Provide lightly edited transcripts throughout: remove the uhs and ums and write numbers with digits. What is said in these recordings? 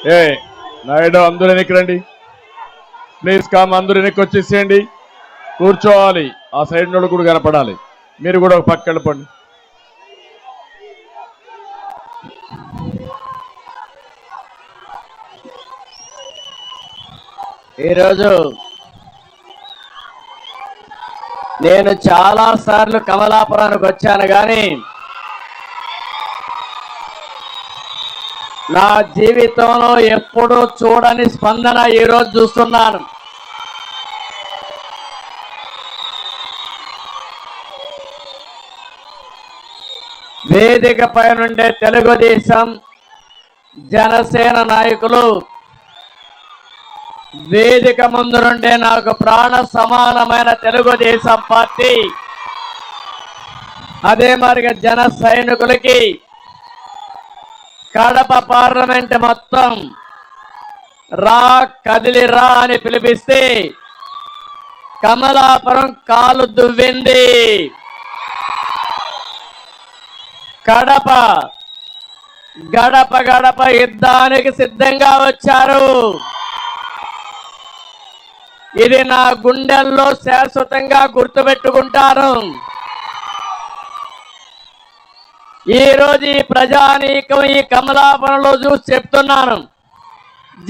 ఏ నాయుడు అందరూ వెనక్కి రండి ప్లీజ్ కామ్, అందరూ వెనక్కి వచ్చేసేయండి. కూర్చోవాలి, ఆ సైడ్ నుండి కూడా కనపడాలి. మీరు కూడా ఒక పక్క వెళ్ళిపోండి. ఈరోజు నేను చాలా సార్లు కమలాపురానికి వచ్చాను, కానీ నా జీవితంలో ఎప్పుడూ చూడని స్పందన ఈరోజు చూస్తున్నాను. వేదిక పైనుండే తెలుగుదేశం జనసేన నాయకులు, వేదిక ముందు నుండే నాకు ప్రాణ సమానమైన తెలుగుదేశం పార్టీ, అదే మరిగా జన సైనికులకి కడప పార్లమెంట్ మొత్తం రా కదిలి రా అని పిలిపిస్తే కమలాపురం కాలు దువ్వింది. కడప గడప గడప యుద్ధానికి సిద్ధంగా వచ్చారు. ఇది నా గుండెల్లో శాశ్వతంగా గుర్తుపెట్టుకుంటాను. ఈ రోజు ఈ ప్రజానీకం ఈ కమలాపురంలో చూసి చెప్తున్నాను,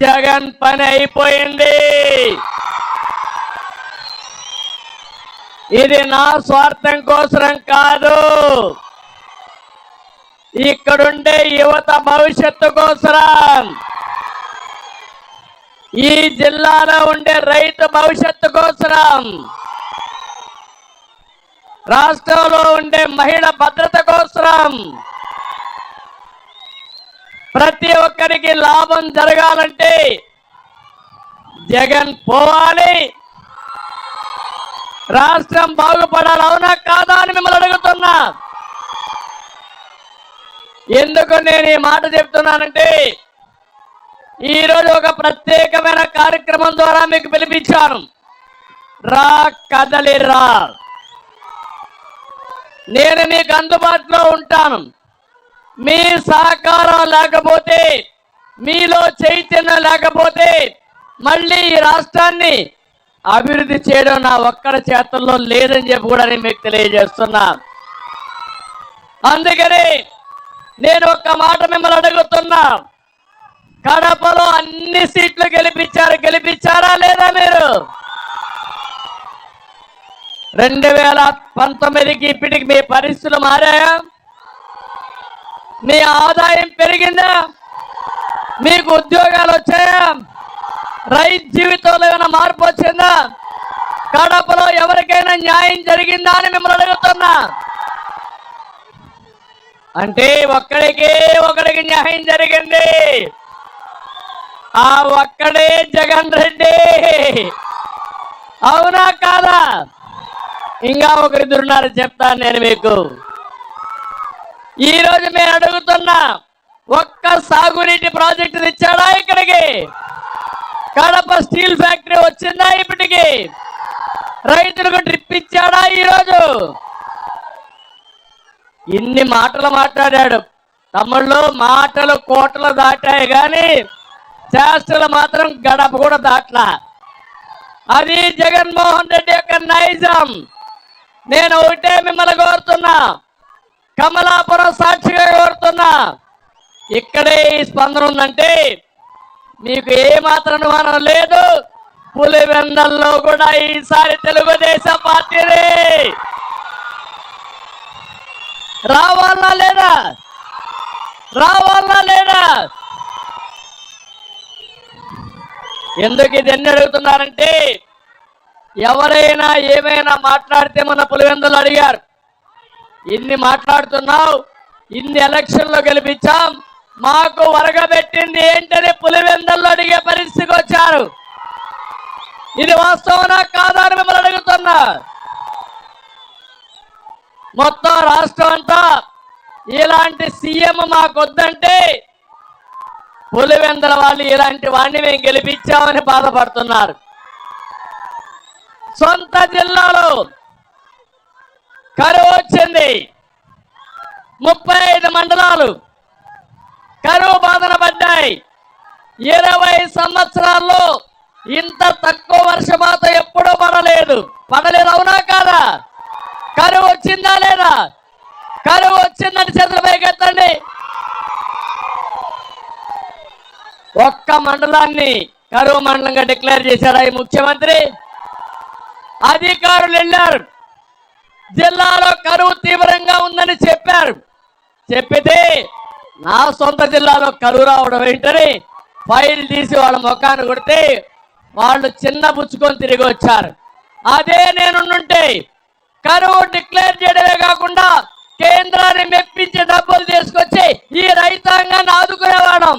జగన్ పని అయిపోయింది. ఇది నా స్వార్థం కోసం కాదు, ఇక్కడుండే యువత భవిష్యత్తు కోసం, ఈ జిల్లాలో ఉండే రైతు భవిష్యత్తు కోసం, రాష్ట్రంలో ఉండే మహిళ భద్రత కోసం, ప్రతి ఒక్కరికి లాభం జరగాలంటే జగన్ పోవాలి, రాష్ట్రం బాగుపడాలి. అవునా కాదా అని మిమ్మల్ని అడుగుతున్నా. ఎందుకు నేను ఈ మాట చెప్తున్నానంటే, ఈరోజు ఒక ప్రత్యేకమైన కార్యక్రమం ద్వారా మీకు పిలిపించాను. రా కదలి రా. నేను మీకు అందుబాటులో ఉంటాను. మీ సహకారం లేకపోతే, మీలో చైతన్యం లేకపోతే మళ్ళీ ఈ రాష్ట్రాన్ని అభివృద్ధి చేయడం నా ఒక్కడి చేతుల్లో లేదని చెప్పి కూడా నేను మీకు తెలియజేస్తున్నా. అందుకని నేను ఒక్క మాట మిమ్మల్ని అడుగుతున్నా, కడపలో అన్ని సీట్లు గెలిపించారా లేదా? మీరు 2019కి ఇప్పటికి మీ పరిస్థితులు మారాయా? మీ ఆదాయం పెరిగిందా? మీకు ఉద్యోగాలు వచ్చాయా? రైతు జీవితంలో ఏమైనా మార్పు వచ్చిందా? కడపలో ఎవరికైనా న్యాయం జరిగిందా అని మిమ్మల్ని అడుగుతున్నా. అంటే ఒకడికి న్యాయం జరిగింది. ఆ ఒక్కడే జగన్ రెడ్డి. అవునా కాదా? ఇంకా ఒకరిద్దరున్నారు, చెప్తాను నేను మీకు. ఈరోజు మేము అడుగుతున్నా, ఒక్క సాగునీటి ప్రాజెక్టు ఇచ్చాడా ఇక్కడికి? కడప స్టీల్ ఫ్యాక్టరీ వచ్చిందా ఇప్పటికి? రైతులకు డ్రిప్ ఇచ్చాడా? ఈరోజు ఇన్ని మాటలు మాట్లాడాడు. తమ్ముళ్ళు, మాటలు కోటలు దాటాయి కానీ చేష్టలు మాత్రం గడప కూడా దాట్లా. అది జగన్మోహన్ రెడ్డి యొక్క నైజం. నేను ఒకటే మిమ్మల్ని కోరుతున్నా, కమలాపురం సాక్షిగా కోరుతున్నా, ఇక్కడే ఈ స్పందన ఉందంటే మీకు ఏమాత్రం అనుమానం లేదు, పులివెందల్లో కూడా ఈసారి తెలుగుదేశం పార్టీనే రావాలా లేదా? ఎందుకు ఇది ఎన్ని అడుగుతున్నారంటే, ఎవరైనా ఏమైనా మాట్లాడితే మన పులివెందులు అడిగారు, ఇన్ని మాట్లాడుతున్నావు, ఇన్ని ఎలక్షన్లో గెలిపించాం, మాకు వరగబెట్టింది ఏంటని పులివెందుల్లో అడిగే పరిస్థితికి వచ్చారు. ఇది వాస్తవనా కాదా అని మిమ్మల్ని అడుగుతున్నా. మొత్తం రాష్ట్రం అంతా ఇలాంటి సీఎం మాకొద్దంటే పులివెందుల వాళ్ళు ఇలాంటి వాడిని మేము గెలిపించామని బాధపడుతున్నారు. సొంత జిల్లాలో కరువు వచ్చింది, 35 మండలాలు కరువు బాధన పడ్డాయి. 20 సంవత్సరాల్లో ఇంత తక్కువ వర్షపాతం ఎప్పుడూ పడలేదు. అవునా కాదా? కరువు వచ్చిందా లేదా? కరువు వచ్చిందని చేతుల పైకెత్తండి. ఒక్క మండలాన్ని కరువు మండలంగా డిక్లేర్ చేశారా ఈ ముఖ్యమంత్రి? అధికారులు వెళ్ళారు, జిల్లాలో కరువు తీవ్రంగా ఉందని చెప్పారు. చెప్పితే నా సొంత జిల్లాలో కరువు రావడం ఏంటని ఫైల్ తీసి వాళ్ళ ముఖాన్ని కొడితే వాళ్ళు చిన్న పుచ్చుకొని తిరిగి వచ్చారు. అదే నేనుంటే కరువు డిక్లేర్ చేయడమే కాకుండా కేంద్రాన్ని మెప్పించి డబ్బులు తీసుకొచ్చి ఈ రైతాంగాన్ని ఆదుకునేవాడం.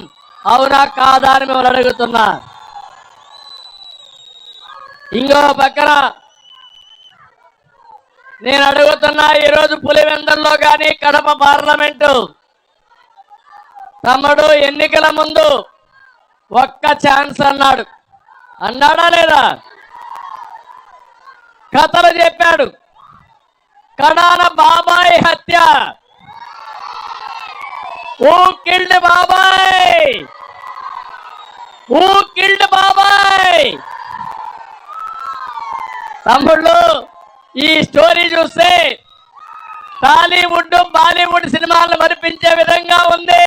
అవునా కాదా అని మిమ్మల్ని అడుగుతున్నా. ఇంకో పక్కన నేను అడుగుతున్నా, ఈరోజు పులివెందుల్లో కానీ కడప పార్లమెంటు తమ్ముడు ఎన్నికల ముందు ఒక్క ఛాన్స్ అన్నాడు. అన్నాడా లేదా? కథలు చెప్పాడు. కడాన బాబాయ్ హత్య, ఊ కిల్డ్ బాబాయ్, ఊ కిల్డ్ బాబాయ్. తమ్ముళ్ళు, ఈ స్టోరీ చూస్తే టాలీవుడ్ బాలీవుడ్ సినిమాలను మరిపించే విధంగా ఉంది.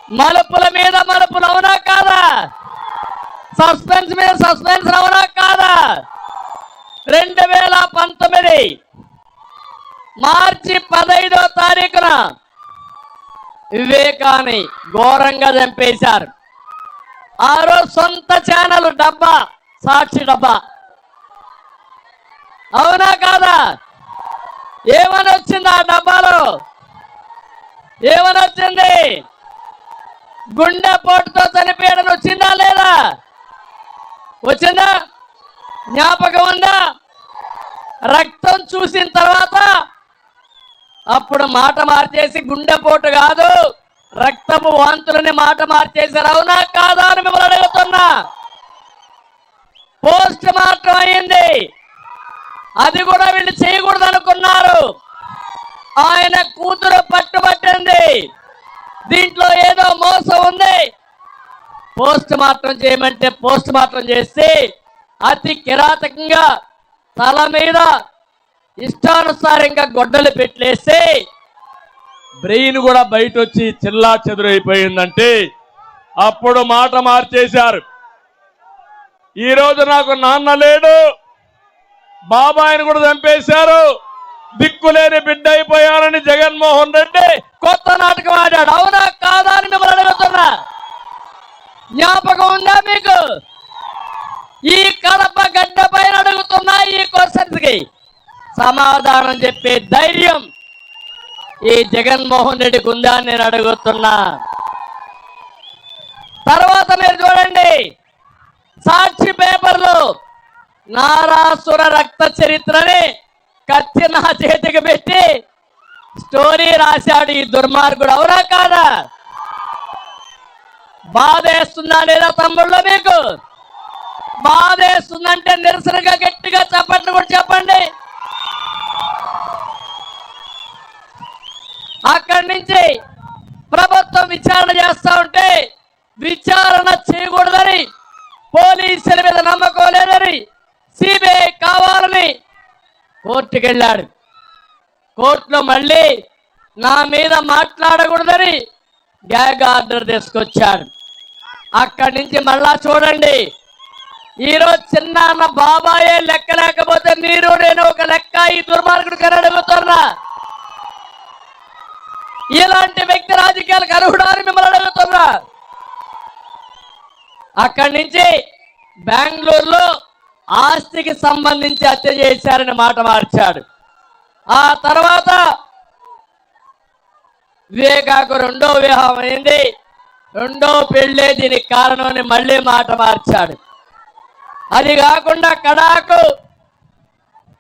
మలుపుల మీద మలుపులు, అవునా కాదా? సస్పెన్స్ మీద సస్పెన్స్, అవునా కాదా? 2019 మార్చి 15వ తారీఖున వివేకాన్ని ఘోరంగా చంపేశారు. ఆ రోజు సొంత ఛానల్ డబ్బా, సాక్షి డబ్బా, అవునా కాదా? ఏమని వచ్చింది ఆ డబ్బాలో? ఏమని వచ్చింది? గుండెపోటుతో చనిపోయాడని వచ్చిందా లేదా? వచ్చిందా? జ్ఞాపకం ఉందా? రక్తం చూసిన తర్వాత అప్పుడు మాట మార్చేసి గుండెపోటు కాదు రక్తపు వాంతులని మాట మార్చేశారు. అవునా కాదా అని మిమ్మల్ని అడుగుతున్నా. పోస్ట్ మార్టం అయింది, అది కూడా వీళ్ళు చేయకూడదు అనుకున్నారు. ఆయన కూతురు పట్టుబట్టింది, దీంట్లో ఏదో మోసం ఉంది. పోస్ట్ మార్టం చేయమంటే పోస్ట్ మార్టం చేసి అతి కిరాతకంగా తల మీద ఇష్టానుసారంగా గొడ్డలు పెట్టేసి బ్రెయిన్ కూడా బయట వచ్చి చిల్లా చెదురైపోయిందంటే అప్పుడు మాట మార్చేశారు. ఈరోజు నాకు నాన్న లేడు, బాబాయిని కూడా చంపేశారు, దిక్కులేని బిడ్డ అయిపోయానని జగన్మోహన్ రెడ్డి కొత్త నాటకం ఆడాడు. అవునా కాదా అని మిమ్మల్ని అడుగుతున్నా. జ్ఞాపకం ఉందా మీకు? ఈ కడప గడ్డ పైన అడుగుతున్నా ఈ క్వశ్చన్స్ కి సమాధానం చెప్పే ధైర్యం ఈ జగన్మోహన్ రెడ్డికి ఉందా అని నేను అడుగుతున్నా. తర్వాత మీరు చూడండి, సాక్షి పేపర్లో నారాసుర రక్త చరిత్రని కత్తి నా చేతికి పెట్టి స్టోరీ రాశాడు ఈ దుర్మార్గుడు. అవునా కాదా? బాధేస్తుందా లేదా తమ్ముళ్ళు? మీకు బాధేస్తుందంటే నిరసనగా గట్టిగా చప్పట్లు కూడా చెప్పండి. అక్కడి నుంచి ప్రభుత్వం విచారణ చేస్తా ఉంటే విచారణ చేయకూడదని, పోలీసుల మీద నమ్మకం లేదని, సిబిఐ కావాలని కోర్టుకు వెళ్ళాడు. కోర్టులో మళ్ళీ నా మీద మాట్లాడకూడదని గ్యాగ్ ఆర్డర్ తీసుకొచ్చాడు. అక్కడి నుంచి మళ్ళా చూడండి, ఈరోజు చిన్న అన్న బాబాయే లెక్క లేకపోతే మీరు నేను ఒక లెక్క ఈ దుర్మార్గుడు కని అడుగుతున్నా. ఇలాంటి వ్యక్తి రాజకీయాలకు అర్హుడా అని మిమ్మల్ని అడుగుతున్నా. అక్కడి నుంచి బెంగళూరులో ఆస్తికి సంబంధించి హత్య చేశారని మాట మార్చాడు. ఆ తర్వాత వివేకాకు రెండో వివాహం అయింది, రెండో పెళ్ళే దీనికి కారణమని మళ్ళీ మాట మార్చాడు. అది కాకుండా కడాకు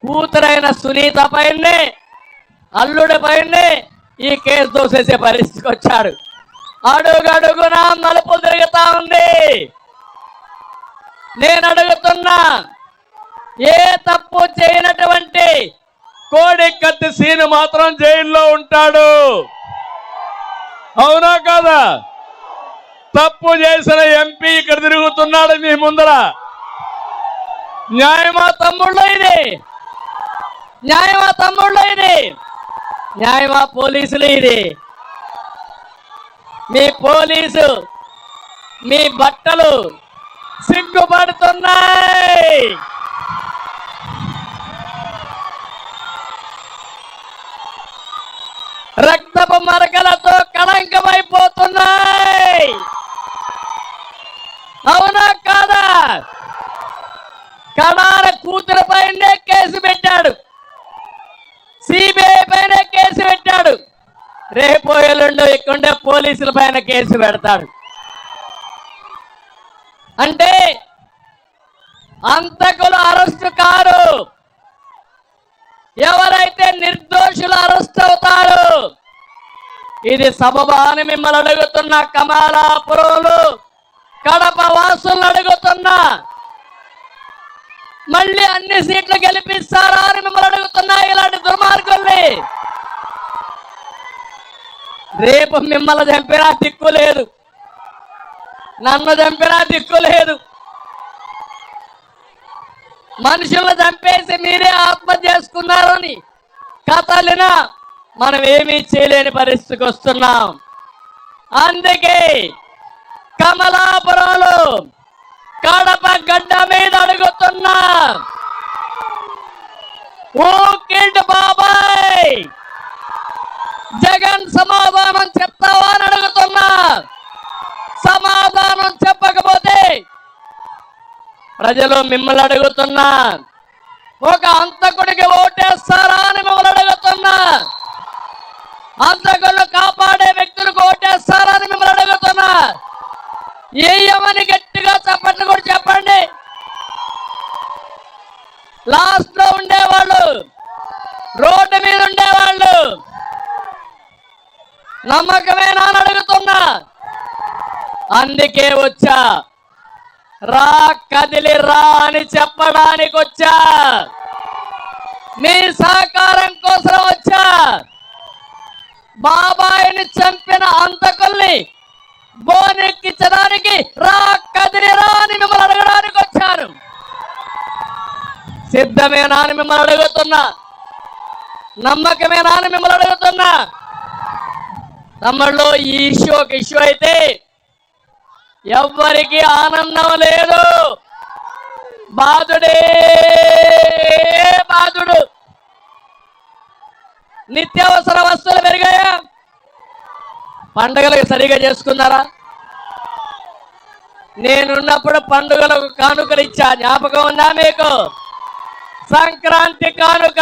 కూతురైన సునీత పైనే, అల్లుడి పైనే ఈ కేసు దోసేసే పరిస్థితికి వచ్చాడు. అడుగడుగునా మలుపులు తిరుగుతా ఉంది. నేను అడుగుతున్నా, ఏ తప్పు చేయనటువంటి కోడికత్తి సీను మాత్రం జైల్లో ఉంటాడు. అవునా కాదా? తప్పు చేసిన ఎంపీ ఇక్కడ తిరుగుతున్నాడు మీ ముందర. న్యాయమా తమ్ముళ్ళు ఇది? న్యాయమా తమ్ముళ్ళు ఇది? న్యాయమా పోలీసులు ఇది? మీ పోలీసు మీ బట్టలు సిగ్గుపడుతున్నాయి. రక్తపు మరకలతో కళంకమైపోతున్నాయి. అవునా కాదా? కడార కూతురు పైనే కేసు పెట్టాడు, సిబిఐ పైన కేసు పెట్టాడు, రేపు ఎల్లుండి ఇక్కడే పోలీసుల పైన కేసు పెడతాడు. అంటే అంతకులు అరెస్టు కారు, ఎవరైతే నిర్దోషులు అరెస్ట్ అవుతారు. ఇది సబబా అని మిమ్మల్ని అడుగుతున్నా. కమలాపురంలో కడప వాసులను అడుగుతున్నా. మళ్ళీ అన్ని సీట్లు గెలిపిస్తారా అని మిమ్మల్ని అడుగుతున్నా. ఇలాంటి దుర్మార్గుల్ని రేపు మిమ్మల్ని చంపినా దిక్కు లేదు, నన్ను చంపినా దిక్కు లేదు. మనుషులను చంపేసి మీరే ఆత్మహత్య చేసుకున్నారని కథలినా మనం ఏమీ చేయలేని పరిస్థితికి వస్తున్నాం. అందుకే కమలాపురంలో కడప గడ్డ మీద అడుగుతున్నా, ఓ కిడ్ బాబాయ్ జగన్ సమాధానం చెప్తావా అని అడుగుతున్నా. సమాధానం చెప్పకపోతే ప్రజలు మిమ్మల్ని అడుగుతున్నా, ఒక హంతకుడికి ఓటేస్తారా అని మిమ్మల్ని అడుగుతున్నా. హంతకులను కాపాడే వ్యక్తులకు ఓటేస్తారా అని మిమ్మల్ని అడుగుతున్నా. ఏమని గట్టిగా చెప్పండి కూడా చెప్పండి. లాస్ట్ లో ఉండేవాళ్ళు, రోడ్డు మీద ఉండేవాళ్ళు నమ్మకమేనా అని అడుగుతున్నా. అందుకే వచ్చా, రా కదిలి రా అని చెప్పడానికి వచ్చా. మీ సహకారం కోసం వచ్చా. బాబాయిని చంపిన హంతకుల్ని బోనెక్కించడానికి రా కదిలి రా అని మిమ్మల్ని అడగడానికి వచ్చాను. సిద్ధమేనా అని మిమ్మల్ని అడుగుతున్నా. నమ్మకమేనా అని మిమ్మల్ని అడుగుతున్నా. తమ్ముళ్ళు, ఈ ఇష్యూ ఒక ఇష్యూ అయితే ఎవ్వరికి ఆనందం లేదు. బాధుడే బాధుడు. నిత్యావసర వస్తువులు పెరిగాయా? పండుగలకు సరిగా చేసుకున్నారా? నేనున్నప్పుడు పండుగలకు కానుకలు ఇచ్చా, జ్ఞాపకం ఉందా మీకు? సంక్రాంతి కానుక,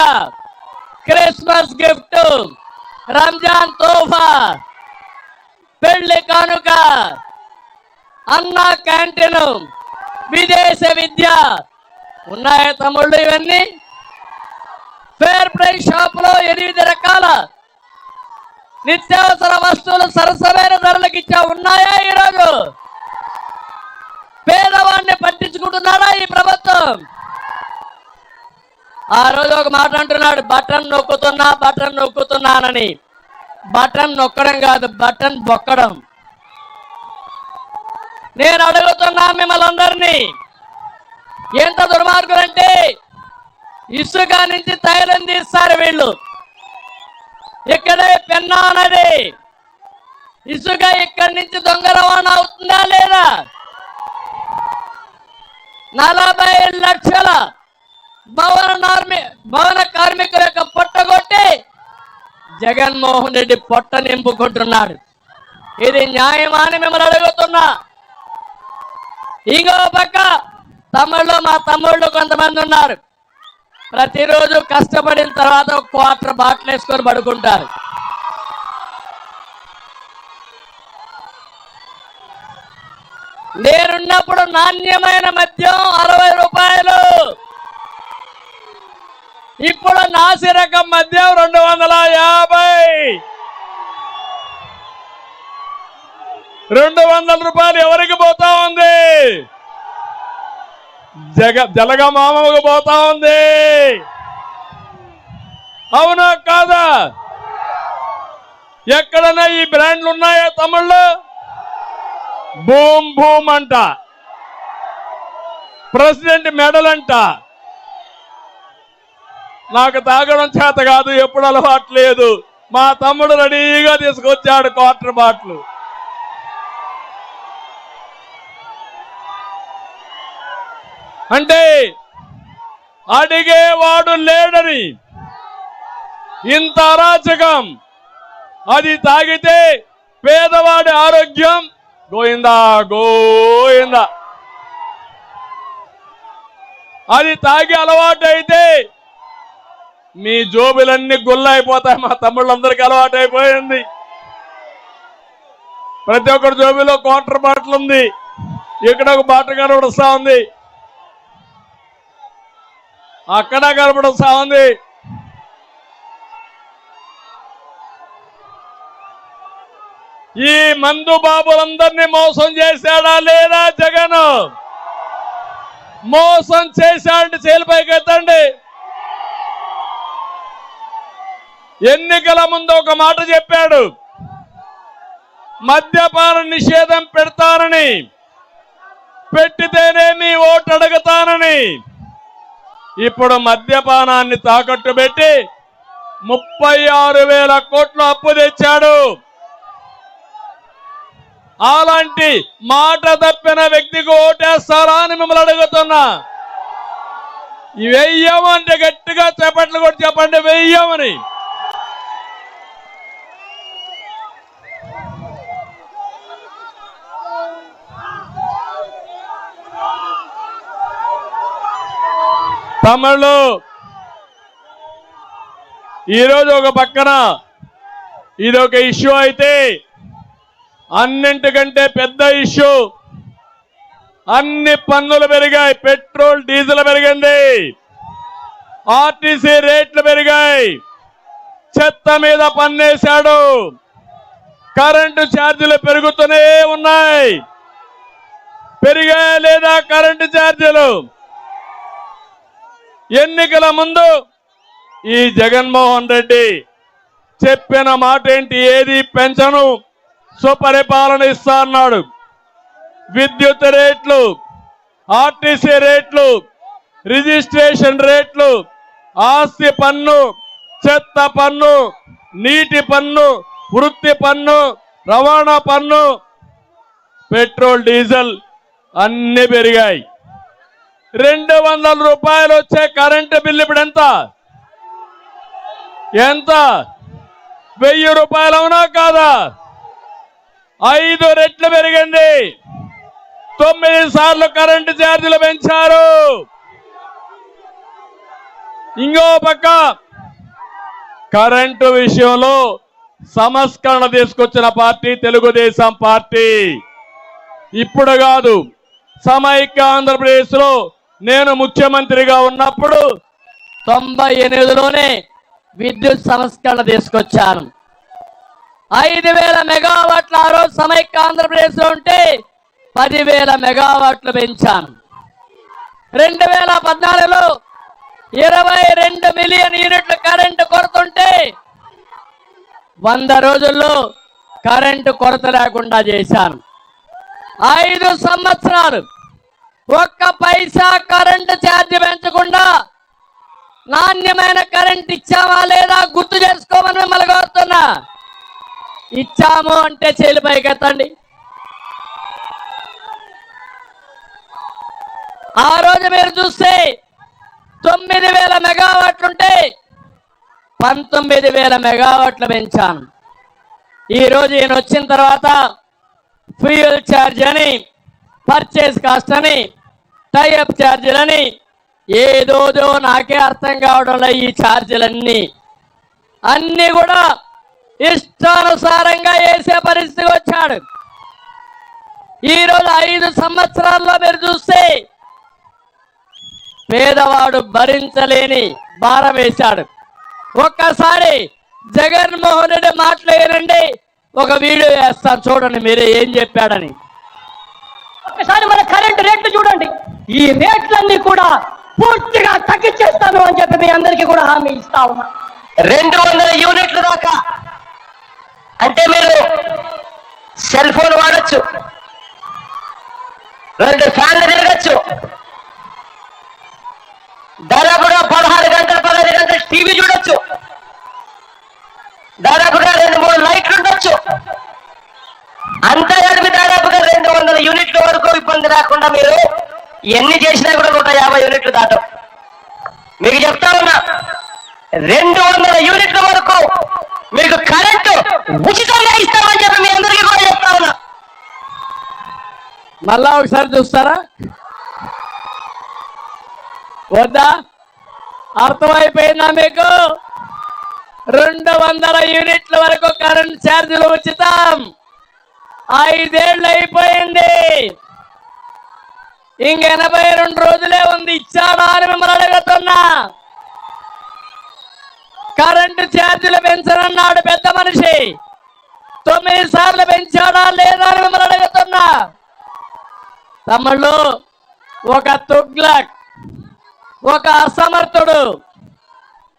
క్రిస్మస్ గిఫ్ట్, రంజాన్ తోఫా, పెళ్లి కానుక, అన్న క్యాంటీన్, విదేశ విద్య ఉన్నాయా తమ్ముళ్ళు? ఇవన్నీ ఫేర్ ప్రైస్ షాప్ లో 8 రకాల నిత్యావసర వస్తువులు సరసమైన ధరలకు ఇచ్చా. ఉన్నాయా? ఈరోజు పేదవాడిని పట్టించుకుంటున్నారా ఈ ప్రభుత్వం? ఆ రోజు ఒక మాట అంటున్నాడు, బటన్ నొక్కుతున్నానని. బటన్ నొక్కడం కాదు, బటన్ బొక్కడం. నేను అడుగుతున్నా మిమ్మల్ని అందరినీ, ఎంత దుర్మార్గులంటే ఇసుక నుంచి తైలం తీస్తారు వీళ్ళు. ఇక్కడే పెన్నా నది, ఇసుక ఇక్కడి నుంచి దొంగ రవాణా అవుతుందా లేదా? 40 లక్షల భవన కార్మికుల యొక్క పొట్టగొట్టి జగన్మోహన్ రెడ్డి పొట్ట నింపుకుంటున్నాడు. ఇది న్యాయమా అని మిమ్మల్ని అడుగుతున్నా. ఇంకో పక్క మా తమ్ముళ్ళు కొంతమంది ఉన్నారు, ప్రతిరోజు కష్టపడిన తర్వాత ఒక క్వార్టర్ బాటిల్ వేసుకొని పడుకుంటారు. నేనున్నప్పుడు నాణ్యమైన మద్యం 60 రూపాయలు, ఇప్పుడు నాసిరకం మద్యం 250. 200 రూపాయలు ఎవరికి పోతా ఉంది? జలగ మామకు పోతా ఉంది. అవునా కాదా? ఎక్కడన్నా ఈ బ్రాండ్లు ఉన్నాయా తమ్ముళ్ళు? బూమ్ బూమ్ అంట, ప్రెసిడెంట్ మెడల్ అంట. నాకు తాగడం చేత కాదు, ఎప్పుడు అలవాటు లేదు. మా తమ్ముడు రెడీగా తీసుకొచ్చాడు క్వార్టర్ బాటిల్. అంటే అడిగేవాడు లేడని ఇంత అరాచకం. అది తాగితే పేదవాడి ఆరోగ్యం గోయిందా గోయిందా. అది తాగి అలవాటు అయితే మీ జోబులన్నీ గుల్లైపోతాయి. మా తమ్ముళ్ళందరికీ అలవాటు అయిపోయింది. ప్రతి ఒక్కరి జోబులో క్వార్టర్ బాటిల్ ఉంది. ఇక్కడ ఒక బాటిల్ కనబడుస్తా ఉంది, అక్కడ కనబడుస్తా ఉంది. ఈ మందు బాబులందరినీ మోసం చేశాడా లేదా జగన్? మోసం చేశాడంటే చేలిపైకి ఎత్తండి. ఎన్నికల ముందు ఒక మాట చెప్పాడు, మద్యపాన నిషేధం పెడతానని, పెట్టితేనే మీ ఓటు అడుగుతానని. ఇప్పుడు మద్యపానాన్ని తాకట్టు పెట్టి 36,000 కోట్లు అప్పు తెచ్చాడు. అలాంటి మాట తప్పిన వ్యక్తికి ఓటేస్తారా అని మిమ్మల్ని అడుగుతున్నా. వెయ్యమంటే గట్టిగా చేపట్లు కూడా చెప్పండి, వెయ్యమని. తమిళు ఈరోజు ఒక పక్కన ఇది ఒక ఇష్యూ అయితే, అన్నింటికంటే పెద్ద ఇష్యూ అన్ని పన్నులు పెరిగాయి. పెట్రోల్ డీజిల్ పెరిగింది, ఆర్టీసీ రేట్లు పెరిగాయి, చెత్త మీద పన్నేశాడు, కరెంటు ఛార్జీలు పెరుగుతూనే ఉన్నాయి. పెరిగాయా లేదా కరెంటు ఛార్జీలు? ఎన్నికల ముందు ఈ జగన్మోహన్ రెడ్డి చెప్పిన మాట ఏంటి? ఏది పెంచను, సుపరిపాలన ఇస్తా అన్నాడు. విద్యుత్ రేట్లు, ఆర్టీసీ రేట్లు, రిజిస్ట్రేషన్ రేట్లు, ఆస్తి పన్ను, చెత్త పన్ను, నీటి పన్ను, వృత్తి పన్ను, రవాణా పన్ను, పెట్రోల్ డీజిల్ అన్ని పెరిగాయి. 200 రూపాయలు వచ్చే కరెంటు బిల్లు ఇప్పుడు ఎంత? 1000 రూపాయలు అవునా కాదా? 5 రెట్లు పెరిగింది. 9 సార్లు కరెంటు ఛార్జీలు పెంచారు. ఇంకో పక్క కరెంటు విషయంలో సంస్కరణ తీసుకొచ్చిన పార్టీ తెలుగుదేశం పార్టీ. ఇప్పుడు కాదు, సమైక్య ఆంధ్రప్రదేశ్ లో నేను ముఖ్యమంత్రిగా ఉన్నప్పుడు 98లోనే విద్యుత్ సంస్కరణ తీసుకొచ్చాను. 5,000 మెగావాట్ల ఆ రోజు సమైక్య ఆంధ్రప్రదేశ్ లో ఉంటే 10,000 మెగావాట్లు పెంచాను. 2014లో 22 మిలియన్ యూనిట్లు కరెంటు కొరతుంటే 100 రోజుల్లో కరెంటు కొరత లేకుండా చేశాను. 5 సంవత్సరాలు ఒక్క పైసా కరెంటు ఛార్జీ పెంచకుండా నాణ్యమైన కరెంట్ ఇచ్చామా లేదా గుర్తు చేసుకోమని మిమ్మల్ని కోరుతున్నా. ఇచ్చాము అంటే చేలి పైకెత్తండి. ఆ రోజు మీరు చూస్తే 9,000 మెగావాట్లుంటే 19,000 మెగావాట్లు పెంచాను. ఈరోజు ఈయన వచ్చిన తర్వాత ఫ్యూయల్ ఛార్జ్ అని, పర్చేస్ కాస్ట్ అని, టైఅప్ ఛార్జీలని, ఏదోదో నాకే అర్థం కావడంలో ఈ ఛార్జీలన్నీ అన్నీ కూడా ఇష్టానుసారంగా వేసే పరిస్థితి వచ్చాడు. ఈరోజు 5 సంవత్సరాల్లో మీరు చూస్తే పేదవాడు భరించలేని భారం వేశాడు. ఒక్కసారి జగన్మోహన్ రెడ్డి మాట్లాడారండి, ఒక వీడియో వేస్తాను చూడండి మీరే ఏం చెప్పాడని. ఒకసారి మన కరెంటు రేట్లు చూడండి. ఈ రేట్లన్నీ కూడా పూర్తిగా తగ్గించేస్తాను అని చెప్పి మీ అందరికీ కూడా హామీ ఇస్తా ఉన్నా. 200 యూనిట్ల దాకా అంటే మీరు సెల్ ఫోన్ వాడచ్చు, 2 ఫ్యాన్లు తిరగచ్చు, దాదాపుగా 16 గంటలు 15 గంటలు టీవీ చూడొచ్చు, దాదాపుగా 2-3 లైట్లు ఉండొచ్చు. అంతా కలిపి దాదాపుగా 200 యూనిట్ల వరకు ఇబ్బంది రాకుండా మీరు ఎన్ని చేసినా కూడా 150 యూనిట్లు దాటం. మీకు చెప్తా ఉన్నా, 200 యూనిట్ల వరకు మీకు కరెంటు ఉచితంగా ఇస్తామని చెప్పి మీ అందరికీ కూడా చెప్తా ఉన్నా. మళ్ళా ఒకసారి చూస్తారా వద్దా? అర్థమైపోయిందా మీకు? 200 యూనిట్ల వరకు కరెంట్ ఛార్జీలు ఉచితం. 5 ఏళ్ళు అయిపోయింది, ఇంక 82 రోజులే ఉంది. ఇచ్చాడా అని మిమ్మల్ని అడుగుతున్నా. కరెంటు ఛార్జీలు పెంచనన్నాడు పెద్ద మనిషి, 9 సార్లు పెంచాడా లేదా అని మిమ్మల్ని అడుగుతున్నా. తమ్ముళ్ళు, ఒక తుగ్లక్, ఒక అసమర్థుడు,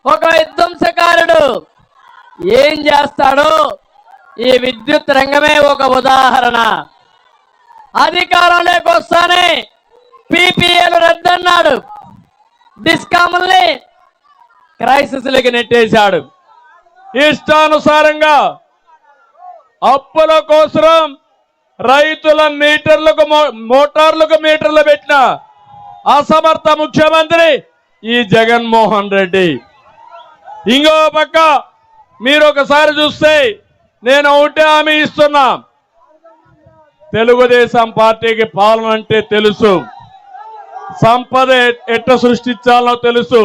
ఒక విధ్వంసకారుడు ఏం చేస్తాడో ఈ విద్యుత్ రంగమే ఒక ఉదాహరణ. అధికారంలోకి వస్తానే పీపీఏలు రద్దన్నాడు, డిస్కాముల్ని క్రైసిస్లకి నెట్టేశాడు. ఇష్టానుసారంగా అప్పుల కోసం రైతుల మీటర్లకు మోటార్లకు మీటర్లు పెట్టిన అసమర్థ ముఖ్యమంత్రి ఈ జగన్మోహన్ రెడ్డి. ఇంకో పక్క మీరు ఒకసారి చూస్తే నేను ఒకటే హామీ ఇస్తున్నా, తెలుగుదేశం పార్టీకి పాలన అంటే తెలుసు, సంపద ఎట్ట సృష్టించాలో తెలుసు,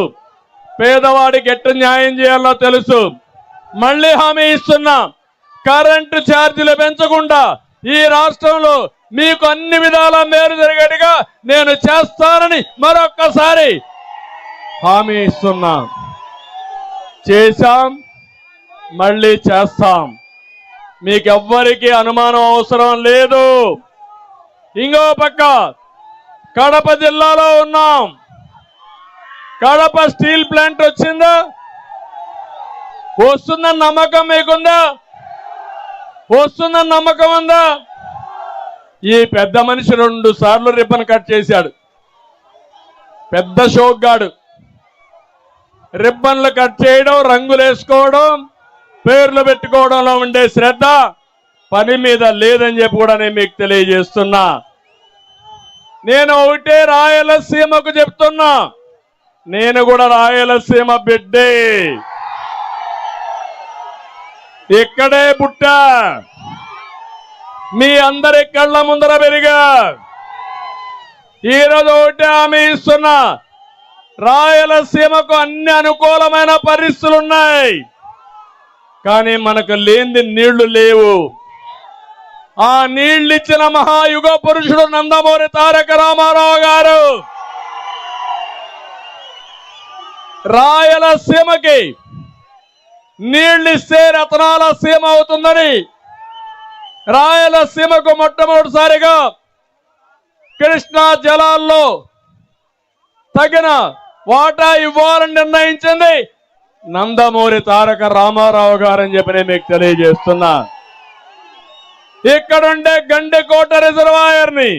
పేదవాడికి ఎట్ట న్యాయం చేయాలో తెలుసు. మళ్ళీ హామీ ఇస్తున్నా, కరెంటు ఛార్జీలు పెంచకుండా ఈ రాష్ట్రంలో మీకు అన్ని విధాల మేలు జరిగేట్టుగా నేను చేస్తానని మరొక్కసారి హామీ ఇస్తున్నా. చేశాం, మళ్ళీ చేస్తాం, మీకెవ్వరికీ అనుమానం అవసరం లేదు. ఇంకో పక్క కడప జిల్లాలో ఉన్నాం. కడప స్టీల్ ప్లాంట్ వచ్చిందా? వస్తుందన్న నమ్మకం మీకుందా? వస్తుందన్న నమ్మకం ఉందా? ఈ పెద్ద మనిషి 2 సార్లు రిబ్బన్ కట్ చేశాడు. పెద్ద షోక్గాడు. రిబ్బన్లు కట్ చేయడం, రంగులు వేసుకోవడం, పేర్లు పెట్టుకోవడంలో ఉండే శ్రద్ధ పని మీద లేదని చెప్పి కూడా నేను మీకు తెలియజేస్తున్నా. నేను ఒకటే రాయలసీమకు చెప్తున్నా, నేను కూడా రాయలసీమ బిడ్డే, ఇక్కడే పుట్టా, మీ అందరి కళ్ళ ముందర పెరిగా. ఈరోజు ఒకటే హామీ ఇస్తున్నా, రాయలసీమకు అన్ని అనుకూలమైన పరిస్థితులు ఉన్నాయి, కానీ మనకు లేని నీళ్లు లేవు. ఆ నీళ్లు ఇచ్చిన మహాయుగ పురుషుడు నందమూరి తారక రామారావు గారు రాయలసీమకి నీళ్లు ఇస్తే రతనాల సీమ అవుతుందని రాయలసీమకు మొట్టమొదటిసారిగా కృష్ణా జలాల్లో తగిన వాటా ఇవ్వాలని నిర్ణయించింది నందమూరి తారక రామారావు గారని చెప్పి నేను మీకు తెలియజేస్తున్నా. ఇక్కడుండే గండికోట రిజర్వాయర్ ని,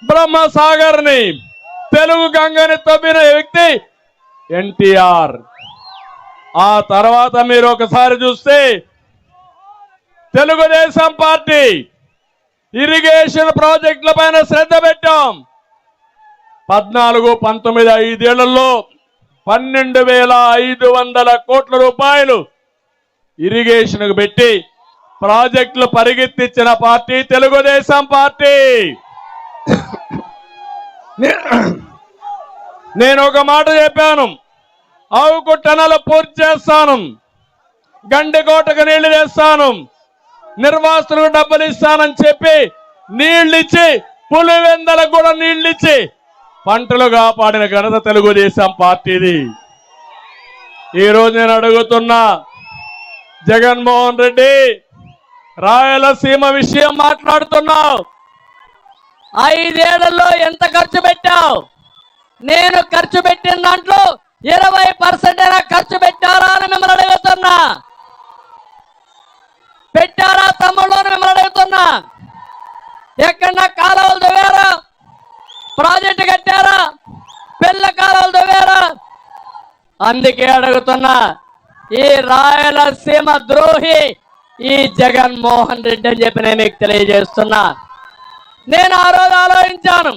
బ్రహ్మసాగర్ ని, తెలుగు గంగని తవ్విన వ్యక్తి ఎన్టీఆర్. ఆ తర్వాత మీరు ఒకసారి చూస్తే తెలుగుదేశం పార్టీ ఇరిగేషన్ ప్రాజెక్టుల పైన శ్రద్ధ పెట్టాం. 14, 19, 5 ఏళ్లలో 12,500 కోట్ల రూపాయలు ఇరిగేషన్ కు పెట్టి ప్రాజెక్టులు పరిగెత్తించిన పార్టీ తెలుగుదేశం పార్టీ. నేను ఒక మాట చెప్పాను, ఆవుకు టనలు పూర్తి చేస్తాను, గండికోటకు నీళ్లు తెస్తాను, నిర్వాసులకు డబ్బులు ఇస్తానని చెప్పి నీళ్ళిచ్చి, పులివెందలకు కూడా నీళ్ళిచ్చి పంటలు కాపాడిన ఘనత తెలుగుదేశం పార్టీది. ఈరోజు నేను అడుగుతున్నా, జగన్మోహన్ రెడ్డి రాయలసీమ విషయం మాట్లాడుతున్నావు, 5 ఏళ్లలో ఎంత ఖర్చు పెట్టావు? నేను ఖర్చు పెట్టిన దాంట్లో 20% ఖర్చు పెట్టారా అని మిమ్మల్ని అడుగుతున్నా. పెట్టారా తమ్ముళ్ళు అని మిమ్మల్ని అడుగుతున్నా. ఎక్కడన్నా కాలువలు తవ్వారా? ప్రాజెక్టు కట్టారా? పిల్ల కాలువలు తవ్వారా? అందుకే అడుగుతున్నా, ఈ రాయలసీమ ద్రోహి ఈ జగన్మోహన్ రెడ్డి అని చెప్పి నేను మీకు తెలియజేస్తున్నా. నేను ఆ రోజు ఆలోచించాను,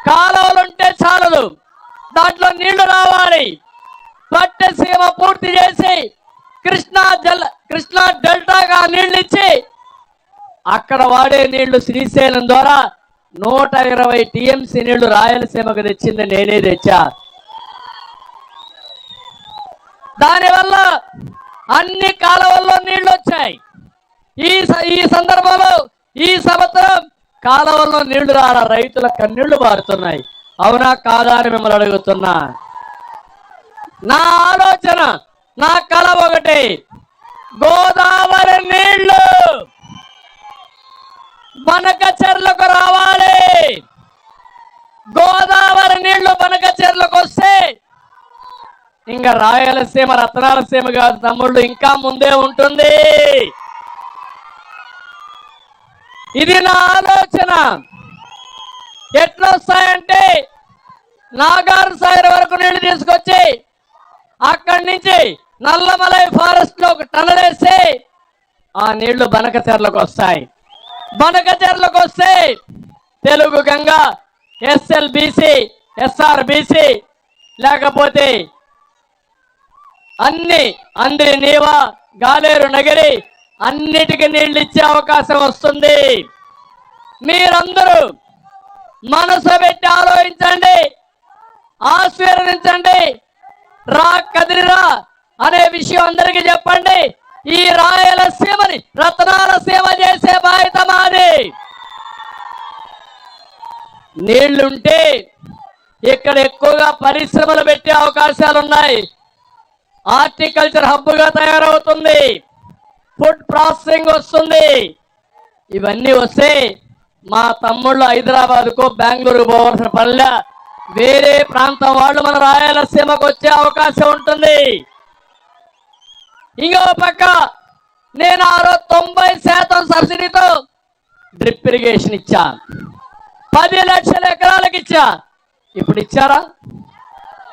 కాలువలు ఉంటే చాలదు, దాంట్లో నీళ్లు రావాలి. పట్టసీమ పూర్తి చేసి కృష్ణా డెల్టాగా నీళ్లు ఇచ్చి అక్కడ వాడే నీళ్లు శ్రీశైలం ద్వారా 120 టీఎంసీ నీళ్లు రాయలసీమకు తెచ్చింది నేనే తెచ్చా. దానివల్ల అన్ని కాలువల్లో నీళ్లు వచ్చాయి. ఈ సందర్భంలో ఈ సంవత్సరం కాలువల్లో నీళ్లు రారా, రైతుల కన్నీళ్లు మారుతున్నాయి. అవునా కాదా అని మిమ్మల్ని అడుగుతున్నా. నా ఆలోచన, నా కల ఒకటి, గోదావరి నీళ్లు బనకచెర్లకు రావాలి. గోదావరి నీళ్లు బనకచెర్లకు వస్తే ఇంకా రాయలసీమ రత్నాలసీమ కాదు తమ్ముళ్ళు, ఇంకా ముందే ఉంటుంది. ఇది నా ఆలోచన. ఎట్లా వస్తాయంటే, నాగార్ సాగర్ వరకు నీళ్లు తీసుకొచ్చి అక్కడి నుంచి నల్లమలై ఫారెస్ట్ లో టనల్ వేస్తే ఆ నీళ్లు బనకచెర్లకు వస్తాయి. బనకచెర్లకు వస్తే తెలుగు గంగ, ఎస్ఎల్బిసి, ఎస్ఆర్బిసి, లేకపోతే అందరి నీవ, గాలేరు నగరి అన్నిటికీ నీళ్లు ఇచ్చే అవకాశం వస్తుంది. మీరందరూ మనసు పెట్టి ఆలోచించండి, ఆశీర్వదించండి. రా కదిరిరా అనే విషయం అందరికీ చెప్పండి. ఈ రాయలసీమని రత్నాలసీమ చేసే బాధ్యత మాది. నీళ్లుంటే ఇక్కడ ఎక్కువగా పరిశ్రమలు పెట్టే అవకాశాలు ఉన్నాయి. హార్టికల్చర్ హబ్ గా తయారవుతుంది, ఫుడ్ ప్రాసెసింగ్ వస్తుంది. ఇవన్నీ వస్తే మా తమ్ముళ్ళు హైదరాబాద్కు, బెంగళూరు పోవాల్సిన పనిలే, వేరే ప్రాంతం వాళ్ళు మన రాయలసీమకు వచ్చే అవకాశం ఉంటుంది. ఇంకో పక్క నేను 90% సబ్సిడీతో డ్రిప్ ఇరిగేషన్ ఇచ్చా, 10 లక్షల ఎకరాలకు ఇచ్చా. ఇప్పుడు ఇచ్చారా?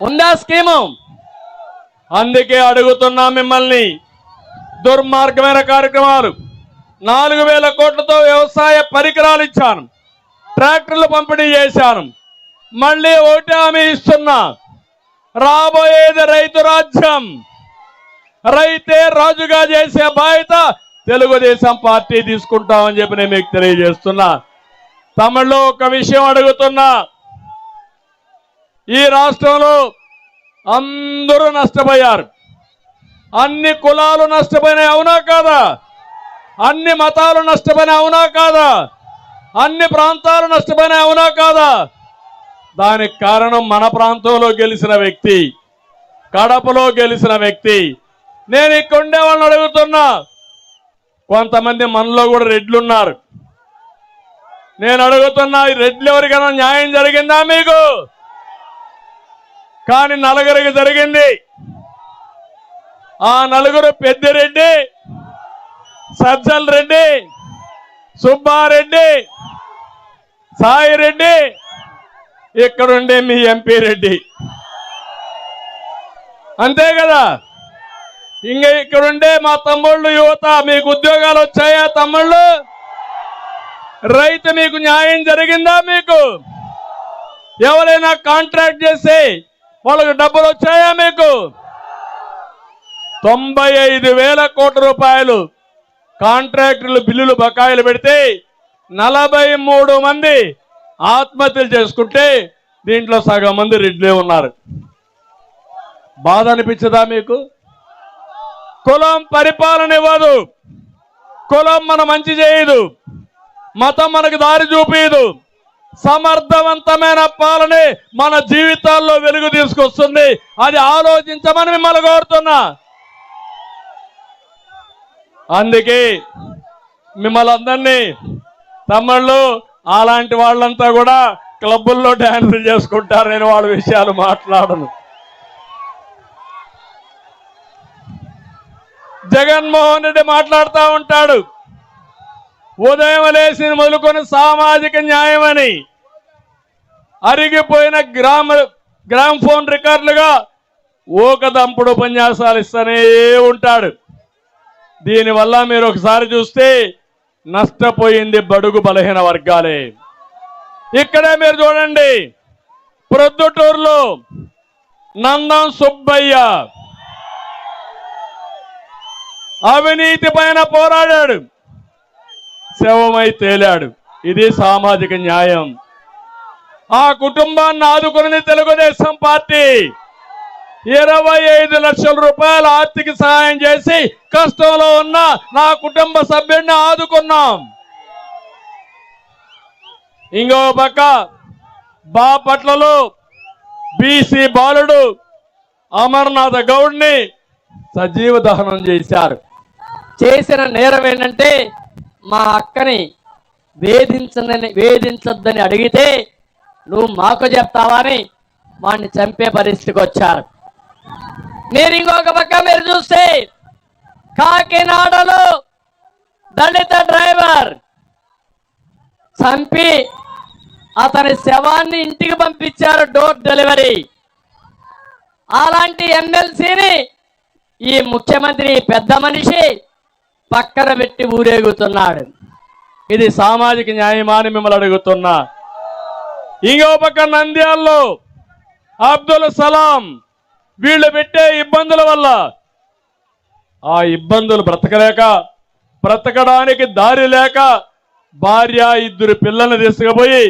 ఉందా స్కీము? అందుకే అడుగుతున్నా మిమ్మల్ని. దుర్మార్గమైన కార్యక్రమాలు, 4000 కోట్లతో వ్యవసాయ పరికరాలు ఇచ్చాను, ట్రాక్టర్లు పంపిణీ చేశాను. మళ్ళీ ఒకటి హామీ ఇస్తున్నా, రాబోయేది రైతు రాజ్యం. రైతే రాజుగా చేసే బాధ్యత తెలుగుదేశం పార్టీ తీసుకుంటామని చెప్పి నేను మీకు తెలియజేస్తున్నా. తమిళలో ఒక విషయం అడుగుతున్నా, ఈ రాష్ట్రంలో అందరూ నష్టపోయారు, అన్ని కులాలు నష్టపోయినాయి, అవునా కాదా? అన్ని మతాలు నష్టపోయినాయి, అవునా కాదా? అన్ని ప్రాంతాలు నష్టపోయినాయి, అవునా కాదా? దానికి కారణం మన ప్రాంతంలో గెలిచిన వ్యక్తి, కడపలో గెలిచిన వ్యక్తి. నేను ఇక్కడ ఉండే వాళ్ళని అడుగుతున్నా, కొంతమంది మనలో కూడా రెడ్లు ఉన్నారు. నేను అడుగుతున్నా, ఈ రెడ్లు ఎవరికైనా న్యాయం జరిగిందా మీకు? కానీ నలుగురికి జరిగింది. ఆ నలుగురు పెద్దిరెడ్డి, సజ్జల రెడ్డి, సుబ్బారెడ్డి, సాయిరెడ్డి, ఇక్కడుండే మీ ఎంపీ రెడ్డి. అంతే కదా? ఇంకా ఇక్కడుండే మా తమ్ముళ్ళు, యువత, మీకు ఉద్యోగాలు వచ్చాయా తమ్ముళ్ళు? రైతు మీకు న్యాయం జరిగిందా? మీకు ఎవరైనా కాంట్రాక్ట్ చేసి వాళ్ళకు డబ్బులు వచ్చాయా? మీకు 95,000 కోట్ల రూపాయలు కాంట్రాక్టర్లు బిల్లులు బకాయిలు పెడితే 43 మంది ఆత్మహత్యలు చేసుకుంటే దీంట్లో సగం మంది రెడ్లే ఉన్నారు. బాధ అనిపించదా మీకు? కులం పరిపాలన ఇవ్వదు, కులం మన మంచి చేయదు, మతం మనకు దారి చూపించదు. సమర్థవంతమైన పాలనే మన జీవితాల్లో వెలుగు తీసుకొస్తుంది. అది ఆలోచించమని మిమ్మల్ని కోరుతున్నా. అందుకే మిమ్మల్ని అందరినీ, తమ్ముళ్ళు అలాంటి వాళ్ళంతా కూడా క్లబ్బుల్లో డ్యాన్సులు చేసుకుంటారు, నేను వాళ్ళ విషయాలు మాట్లాడను. జగన్మోహన్ రెడ్డి మాట్లాడుతూ ఉంటాడు, ఉదయం లేచి మొదలుకొని సామాజిక న్యాయం అని. అరిగిపోయిన గ్రామ్ ఫోన్ రికార్డులుగా ఊకదంపుడు ఉపన్యాసాలు ఇస్తూనే ఉంటాడు. దీనివల్ల మీరు ఒకసారి చూస్తే నష్టపోయింది బడుగు బలహీన వర్గాలే. ఇక్కడే మీరు చూడండి, ప్రొద్దుటూరులో నందం సుబ్బయ్య అవినీతి పైన పోరాడాడు, శవమై తేలాడు. ఇది సామాజిక న్యాయం. ఆ కుటుంబాన్ని ఆదుకున్నది తెలుగుదేశం పార్టీ. 25 లక్షల రూపాయల ఆర్థిక సహాయం చేసి కష్టంలో ఉన్న నా కుటుంబ సభ్యుడిని ఆదుకున్నాం. ఇంకో పక్క బాపట్లలో బీసీ బాలుడు అమర్నాథ్ గౌడ్ని సజీవ దహనం చేశారు. చేసిన నేరం ఏంటంటే మా అక్కని వేధించొద్దని అడిగితే నువ్వు మాకు చెప్తావని వాడిని చంపే పరిస్థితికి వచ్చారు. మీరు ఇంకొక పక్క మీరు చూస్తే కాకినాడలో దళిత డ్రైవర్ చంపి అతని శవాన్ని ఇంటికి పంపించారు, డోర్ డెలివరీ. అలాంటి ఎమ్మెల్సీని ఈ ముఖ్యమంత్రి పెద్ద మనిషి పక్కన పెట్టి ఊరేగుతున్నాడు. ఇది సామాజిక న్యాయమా అని మిమ్మల్ని అడుగుతున్నా. ఇంకో పక్క నంద్యాలలో అబ్దుల్ సలాం వీళ్ళు పెట్టే ఇబ్బందుల వల్ల ఆ ఇబ్బందులు బ్రతకడానికి దారి లేక భార్య 2 పిల్లల్ని తీసుకుపోయి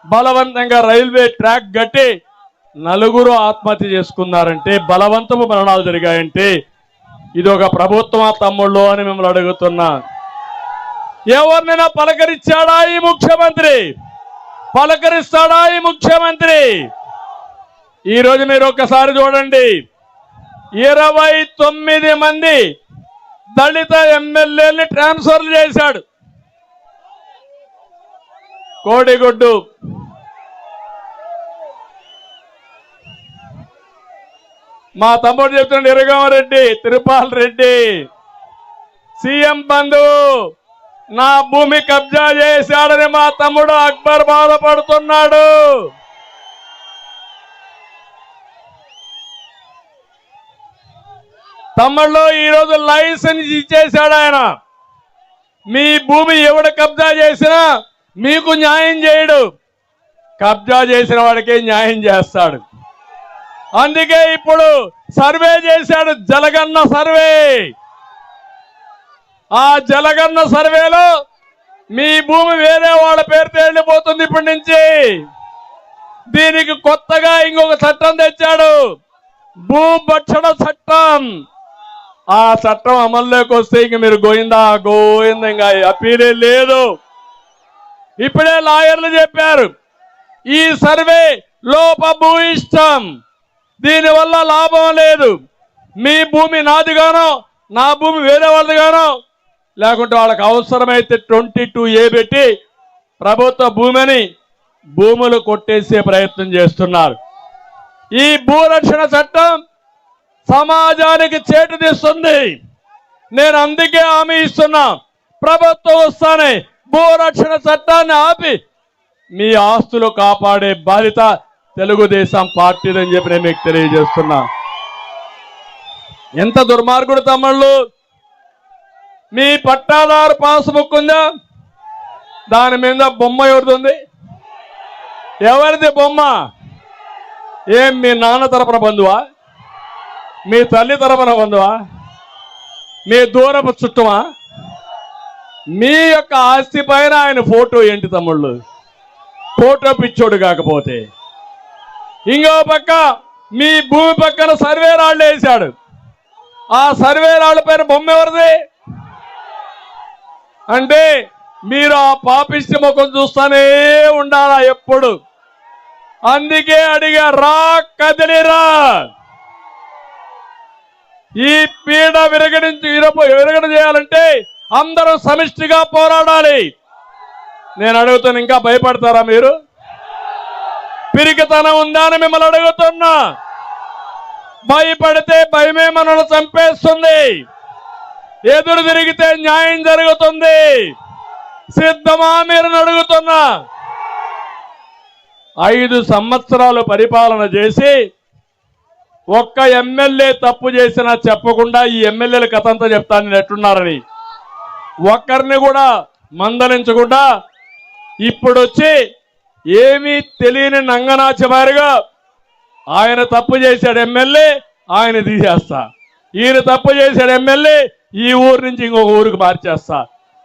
బలవంతంగా రైల్వే ట్రాక్ కట్టి 4 ఆత్మహత్య చేసుకున్నారంటే, బలవంతపు మరణాలు జరిగాయంటే ఇది ఒక ప్రభుత్వమా తమ్ముళ్ళు అని మిమ్మల్ని అడుగుతున్నా. ఎవరినైనా పలకరించాడా ఈ ముఖ్యమంత్రి? పలకరిస్తాడా ఈ ముఖ్యమంత్రి? ఈరోజు మీరు ఒక్కసారి చూడండి, 29 మంది దళిత ఎమ్మెల్యేలని ట్రాన్స్ఫర్ చేశాడు. కోడిగుడ్డు మా తమ్ముడు చెప్తున్నాడు, ఇరగమరెడ్డి తిరుపాల్ రెడ్డి సీఎం బంధువు నా భూమి కబ్జా చేశాడని మా తమ్ముడు అక్బర్ బాధపడుతున్నాడు. తమ్ముళ్ళు ఈరోజు లైసెన్స్ ఇచ్చేశాడు ఆయన. మీ భూమి ఎవడు కబ్జా చేసినా మీకు న్యాయం చేయడు, కబ్జా చేసిన వాడికే న్యాయం చేస్తాడు. అందుకే ఇప్పుడు సర్వే చేశాడు, జలగన్న సర్వే. ఆ జలగన్న సర్వేలో మీ భూమి వేరే వాళ్ళ పేరుతో వెళ్ళిపోతుంది ఇప్పటి నుంచి. దీనికి కొత్తగా ఇంకొక చట్టం తెచ్చాడు, భూభక్షణ చట్టం. ఆ చట్టం అమల్లోకి వస్తే ఇంక మీరు గోయిందా ఇంకా అప్పీలే లేదు. ఇప్పుడే లాయర్లు చెప్పారు, ఈ సర్వే లోపభూయిష్టం, దీనివల్ల లాభం లేదు. మీ భూమి నాదిగానో నా భూమి వేరే వాళ్ళదిగానో, లేకుంటే వాళ్ళకి అవసరమైతే 22A పెట్టి ప్రభుత్వ భూములు కొట్టేసే ప్రయత్నం చేస్తున్నారు. ఈ భూరక్షణ చట్టం సమాజానికి చేటు తీస్తుంది. నేను అందుకే హామీ ఇస్తున్నా, ప్రభుత్వం వస్తానే భూరక్షణ చట్టాన్ని ఆపి మీ ఆస్తులు కాపాడే బాధ్యత తెలుగుదేశం పార్టీదని చెప్పి నేను మీకు తెలియజేస్తున్నా. ఎంత దుర్మార్గుడు తమ్ముళ్ళు! మీ పట్టాదారు పాస్బుక్ ఉందా? దాని మీద బొమ్మ ఎవరిది? ఎవరిది బొమ్మ? ఏం మీ నాన్న తరపున బంధువా? మీ తల్లి తరపున బంధువా? మీ దూరపు చుట్టమా? మీ యొక్క ఆస్తి పైన ఆయన ఫోటో ఏంటి తమ్ముళ్ళు? ఫోటో పిచ్చోడు కాకపోతే. ఇంకో పక్క మీ భూమి పక్కన సర్వే రాళ్ళు వేశాడు. ఆ సర్వే రాళ్ళ పైన బొమ్మ ఎవరిది? అంటే మీరు ఆ పాపిష్టి ముఖం చూస్తానే ఉండాలా ఎప్పుడు. అందుకే అడిగా, రా కదిలిరా, ఈ పీడ విరగడ చేయాలంటే అందరూ సమిష్టిగా పోరాడాలి. నేను అడుగుతాను, ఇంకా భయపడతారా మీరు? పిరికితనం ఉందా అని మిమ్మల్ని అడుగుతున్నా. భయపడితే భయమే మనల్ని చంపేస్తుంది. ఎదురు తిరిగితే న్యాయం జరుగుతుంది. సిద్ధమా మీరు అడుగుతున్నా. 5 సంవత్సరాలు పరిపాలన చేసి ఒక్క ఎమ్మెల్యే తప్పు చేసినా చెప్పకుండా ఈ ఎమ్మెల్యేల కథంతా చెప్తాను నేను ఎట్టున్నారని ఒక్కరిని కూడా మందలించకుండా ఇప్పుడు వచ్చి ఏమీ తెలియని నంగనాచి మారిగా ఆయన తప్పు చేశాడు ఎమ్మెల్యే ఆయన తీసేస్తా, ఈయన తప్పు చేశాడు ఎమ్మెల్యే ఈ ఊరు నుంచి ఇంకొక ఊరికి మార్చేస్తా,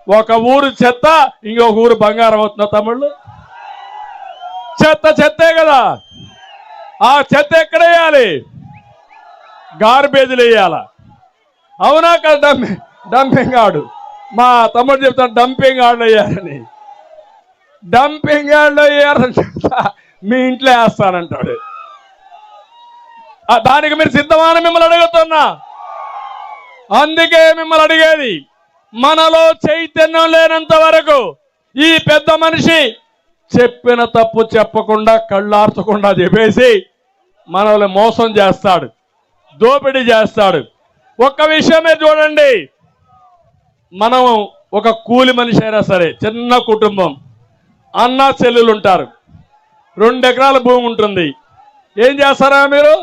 ఒక ఊరు చెత్త ఇంకొక ఊరు బంగారం అవుతున్నా తమ్ముళ్ళు. చెత్త చెత్తే కదా, ఆ చెత్త ఎక్కడ వేయాలి? గార్బేజ్లు వేయాల. అవునా కదా? డంపింగ్ ఆడు మా తమ్ముడు చెప్తాను డంపింగ్ ఆడు వేయాలని. డంపింగ్ యార్డ్లో వేయాలని చెప్తా మీ ఇంట్లో వేస్తానంటాడు. దానికి మీరు సిద్ధమని మిమ్మల్ని అడుగుతున్నా. అందుకే మిమ్మల్ని అడిగేది, మనలో చైతన్యం లేనంత వరకు ఈ పెద్ద మనిషి చెప్పిన తప్పు చెప్పకుండా కళ్ళార్చకుండా చెప్పేసి మనల్ని మోసం చేస్తాడు, దోపిడీ చేస్తాడు. ఒక్క విషయమే చూడండి, మనం ఒక కూలి మనిషి అయినా సరే, చిన్న కుటుంబం, అన్న చెల్లెలు ఉంటారు, 2 ఎకరాల భూమి ఉంటుంది. ఏం చేస్తారా మీరు?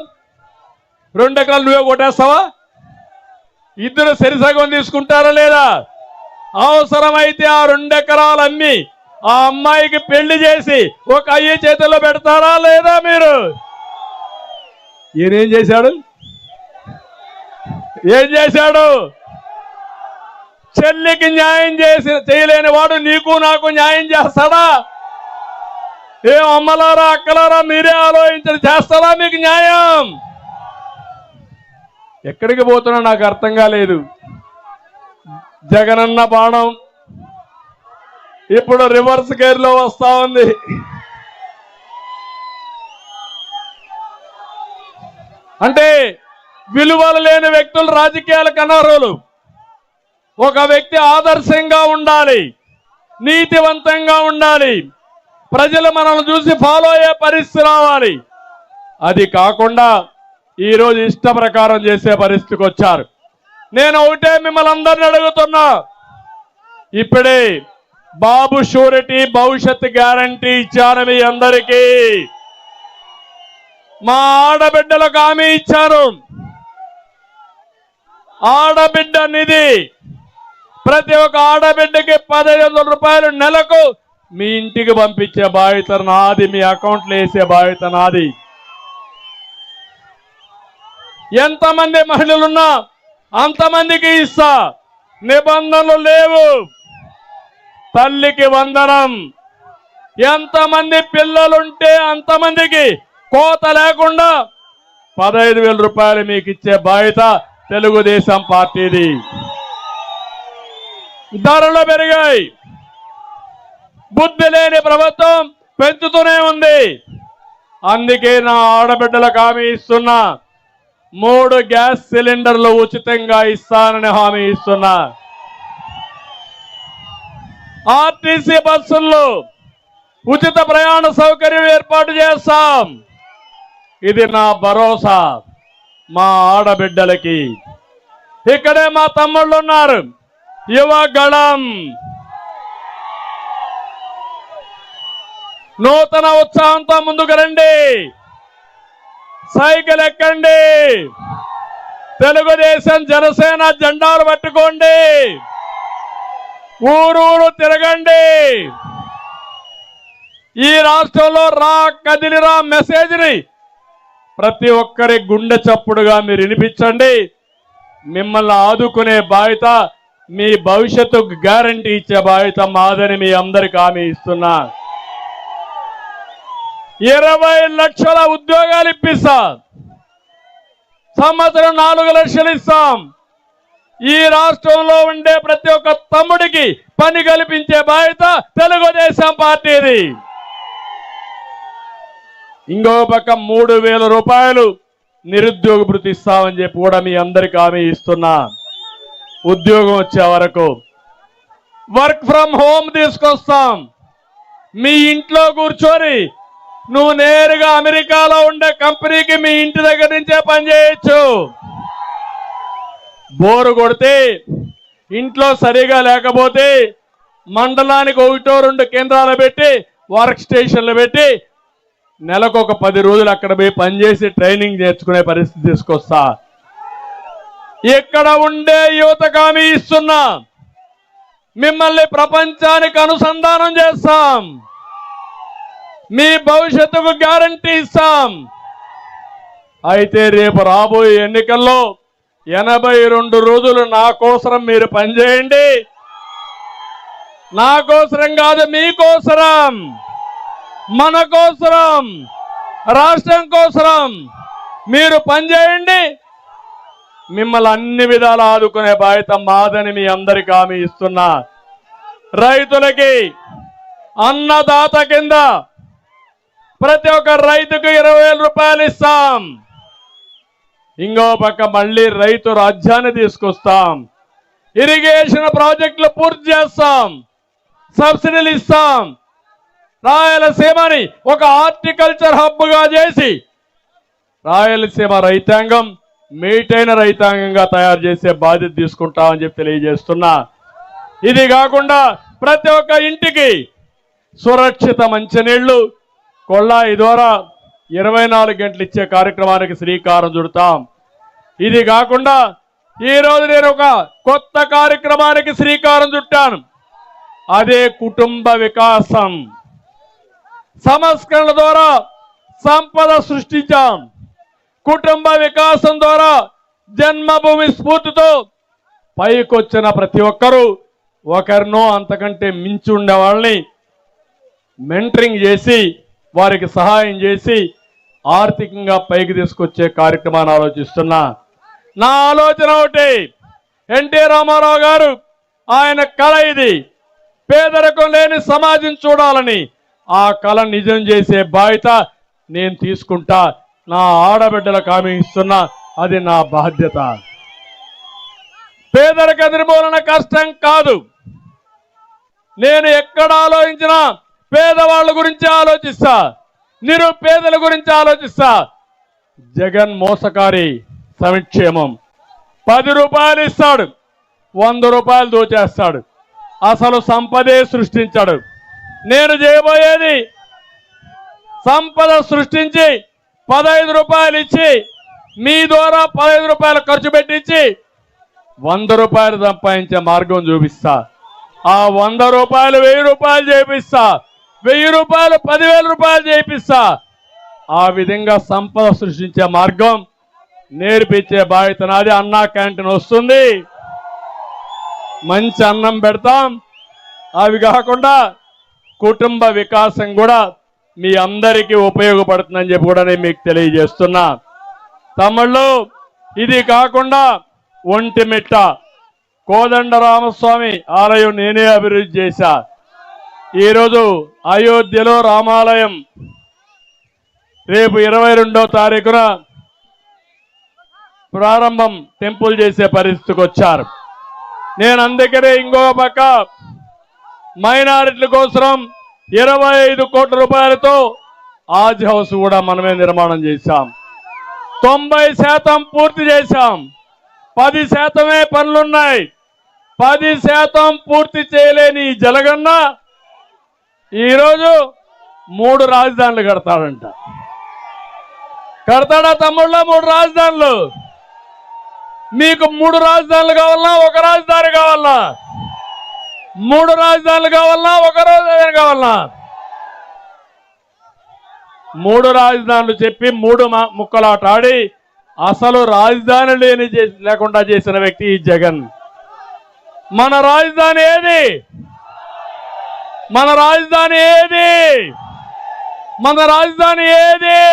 2 ఎకరాలు నువ్వే కొట్టేస్తావా? ఇద్దరు సరిసగం తీసుకుంటారా లేదా? అవసరమైతే ఆ 2 ఎకరాలు అమ్మి ఆ అమ్మాయికి పెళ్లి చేసి ఒక అయ్య చేతిలో పెడతారా లేదా మీరు? ఈయనేం చేశాడు? ఏం చేశాడు? చెల్లికి న్యాయం చేయలేని వాడు నీకు నాకు న్యాయం చేస్తాడా? ఏం అమ్మలారా అక్కలారా మీరే ఆలోచించండి, చేస్తారా మీకు న్యాయం? ఎక్కడికి పోతున్నా నాకు అర్థం కాలేదు. జగనన్న బాణం ఇప్పుడు రివర్స్ గేర్లో వస్తా ఉంది. అంటే విలువలు లేని వ్యక్తులు రాజకీయాలకు అనర్హులు. ఒక వ్యక్తి ఆదర్శంగా ఉండాలి, నీతివంతంగా ఉండాలి, ప్రజలు మనల్ని చూసి ఫాలో అయ్యే పరిస్థితి రావాలి. అది కాకుండా ఈరోజు ఇష్ట ప్రకారం చేసే పరిస్థితికి వచ్చారు. నేను ఒకటే మిమ్మల్ని అందరిని అడుగుతున్నా, ఇప్పుడే బాబు షూరిటీ భవిష్యత్ గ్యారంటీ ఇచ్చాను మీ అందరికీ. మా ఆడబిడ్డలకు హామీ ఇచ్చాను. ఆడబిడ్డ నిధి, ప్రతి ఒక్క ఆడబిడ్డకి 1500 రూపాయలు నెలకు మీ ఇంటికి పంపించే బాధ్యత నాది, మీ అకౌంట్లో వేసే బాధ్యత నాది. ఎంతమంది మహిళలున్నా అంతమందికి ఇస్తా, నిబంధనలు లేవు. తల్లికి వందనం, ఎంతమంది పిల్లలుంటే అంతమందికి కోత లేకుండా 15,000 రూపాయలు మీకు ఇచ్చే బాధ్యత తెలుగుదేశం పార్టీది. ధరలు పెరిగాయి, బుద్ధి లేని ప్రభుత్వం పెంచుతూనే ఉంది. అందుకే నా ఆడబిడ్డలకు హామీ ఇస్తున్నా, 3 గ్యాస్ సిలిండర్లు ఉచితంగా ఇస్తానని హామీ ఇస్తున్నా. ఆర్టీసీ బస్సుల్లో ఉచిత ప్రయాణ సౌకర్యం ఏర్పాటు చేస్తాం. ఇది నా భరోసా మా ఆడబిడ్డలకి. ఇక్కడే మా తమ్ముళ్ళు ఉన్నారు, యువగళం, నూతన ఉత్సాహంతో ముందుకు రండి, సైకిల్ ఎక్కండి, తెలుగుదేశం జనసేన జెండాలు పట్టుకోండి, ఊరూరు తిరగండి. ఈ రాష్ట్రంలో రా కదిలిరా మెసేజ్ని ప్రతి ఒక్కరి గుండె చప్పుడుగా మీరు వినిపించండి. మిమ్మల్ని ఆదుకునే బాధ్యత, మీ భవిష్యత్తుకు గ్యారంటీ ఇచ్చే బాధ్యత మాదని మీ అందరికి హామీ ఇస్తున్నా. 20 లక్షల ఉద్యోగాలు ఇప్పిస్తాం, సంవత్సరం 4 లక్షలు ఇస్తాం. ఈ రాష్ట్రంలో ఉండే ప్రతి ఒక్క తమ్ముడికి పని కల్పించే బాధ్యత తెలుగుదేశం పార్టీది. ఇంకో పక్క 3,000 రూపాయలు నిరుద్యోగ భృతి ఇస్తామని చెప్పి కూడా మీ అందరికి హామీ ఇస్తున్నా. ఉద్యోగం వచ్చే వరకు వర్క్ ఫ్రమ్ హోమ్ తీసుకొస్తాం. మీ ఇంట్లో కూర్చొని నువ్వు నేరుగా అమెరికాలో ఉండే కంపెనీకి మీ ఇంటి దగ్గర నుంచే పనిచేయచ్చు. బోరు కొడితే, ఇంట్లో సరిగా లేకపోతే మండలానికి 1-2 కేంద్రాలు పెట్టి, వర్క్ స్టేషన్లు పెట్టి నెలకు ఒక 10 రోజులు అక్కడ పోయి పనిచేసి ట్రైనింగ్ నేర్చుకునే పరిస్థితి తీసుకొస్తా. ఇక్కడ ఉండే యువతకు హామీ ఇస్తున్నా, మిమ్మల్ని ప్రపంచానికి అనుసంధానం చేస్తాం, మీ భవిష్యత్తుకు గ్యారంటీ ఇస్తాం. అయితే రేపు రాబోయే ఎన్నికల్లో 82 రోజులు నా కోసరం మీరు పనిచేయండి. నా కోసరం కాదు, మీకోసరం, మన కోసరం, రాష్ట్రం కోసరం మీరు పనిచేయండి. మిమ్మల్ని అన్ని విధాలు ఆదుకునే బాధ్యత మాదని మీ అందరికీ హామీ ఇస్తున్నా. రైతులకి అన్నదాత కింద ప్రతి ఒక్క రైతుకు 20,000 రూపాయలు ఇస్తాం. ఇంకో పక్క మళ్ళీ రైతు రాజ్యాన్ని తీసుకొస్తాం. ఇరిగేషన్ ప్రాజెక్టులు పూర్తి చేస్తాం, సబ్సిడీలు ఇస్తాం. రాయలసీమని ఒక హార్టికల్చర్ హబ్గా చేసి రాయలసీమ రైతాంగం మీటైన రైతాంగంగా తయారు చేసే బాధ్యత తీసుకుంటామని చెప్పి తెలియజేస్తున్నా. ఇది కాకుండా ప్రతి ఒక్క ఇంటికి సురక్షిత మంచినీళ్లు కొళ్ళాయి ద్వారా 24 గంటలు ఇచ్చే కార్యక్రమానికి శ్రీకారం చుడతాం. ఇది కాకుండా ఈరోజు నేను ఒక కొత్త కార్యక్రమానికి శ్రీకారం చుట్టాను. అదే కుటుంబ వికాసం. సంస్కరణ ద్వారా సంపద సృష్టించాం. కుటుంబ వికాసం ద్వారా జన్మభూమి స్ఫూర్తితో పైకొచ్చిన ప్రతి ఒక్కరూ ఒకరినో అంతకంటే మించి ఉండే వాళ్ళని మెంటరింగ్ చేసి వారికి సహాయం చేసి ఆర్థికంగా పైకి తీసుకొచ్చే కార్యక్రమాన్ని ఆలోచిస్తున్నా. నా ఆలోచన ఒకటి, ఎన్టీ రామారావు గారు ఆయన కళ ఇది, పేదరికం లేని సమాజం చూడాలని. ఆ కళ నిజం చేసే బాధ్యత నేను తీసుకుంటా. నా ఆడబిడ్డలకు హామీ ఇస్తున్నా, అది నా బాధ్యత. పేదరిక నిర్మూలన కష్టం కాదు. నేను ఎక్కడ ఆలోచించినా పేదవాళ్ళ గురించి ఆలోచిస్తా, నిరుపేదల గురించి ఆలోచిస్తా. జగన్ మోసకారి సంక్షేమం. 10 రూపాయలు ఇస్తాడు, 100 రూపాయలు దోచేస్తాడు, అసలు సంపదే సృష్టించాడు. నేను చేయబోయేది సంపద సృష్టించి 15 రూపాయలు ఇచ్చి మీ ద్వారా 15 రూపాయలు ఖర్చు పెట్టించి 100 రూపాయలు సంపాదించే మార్గం చూపిస్తా. ఆ 100 రూపాయలు 1000 రూపాయలు చేపిస్తా, 1000 రూపాయలు 10,000 రూపాయలు చేపిస్తా. ఆ విధంగా సంపద సృష్టించే మార్గం నేర్పించే బాధ్యత నాది. అన్నా క్యాంటీన్ వస్తుంది, మంచి అన్నం పెడతాం. అవి కాకుండా కుటుంబ వికాసం కూడా మీ అందరికీ ఉపయోగపడుతుందని చెప్పి కూడా నేను మీకు తెలియజేస్తున్నా. తమ్ముళ్ళు, ఇది కాకుండా ఒంటిమిట్ట కోదండరామస్వామి ఆలయం నేనే అభివృద్ధి చేశా. ఈరోజు అయోధ్యలో రామాలయం రేపు 22వ తారీఖున ప్రారంభం టెంపుల్ చేసే పరిస్థితికి వచ్చారు. నేను అందుకనే ఇంకో పక్క మైనారిటీల కోసం 25 కోట్ల రూపాయలతో ఆజ్ హౌస్ కూడా మనమే నిర్మాణం చేశాం. 90% పూర్తి చేశాం. 10% పనులున్నాయి. 10% పూర్తి చేయలేని జలగన్న ఈరోజు 3 రాజధానులు కడతాడంట. కడతాడా తమ్ముళ్ళ? 3 రాజధానులు. మీకు 3 రాజధానులు కావాలన్నా, ఒక రాజధాని కావాలన్నా? 3 రాజధానులు కావాలన్నా, ఒక రాజధాని కావాలన్నా? 3 రాజధానులు చెప్పి 3 ముక్కలాట ఆడి అసలు రాజధాని లేకుండా చేసిన వ్యక్తి ఈ జగన్. మన రాజధాని ఏది? మన రాజధాని ఏది? మన రాజధాని ఏది?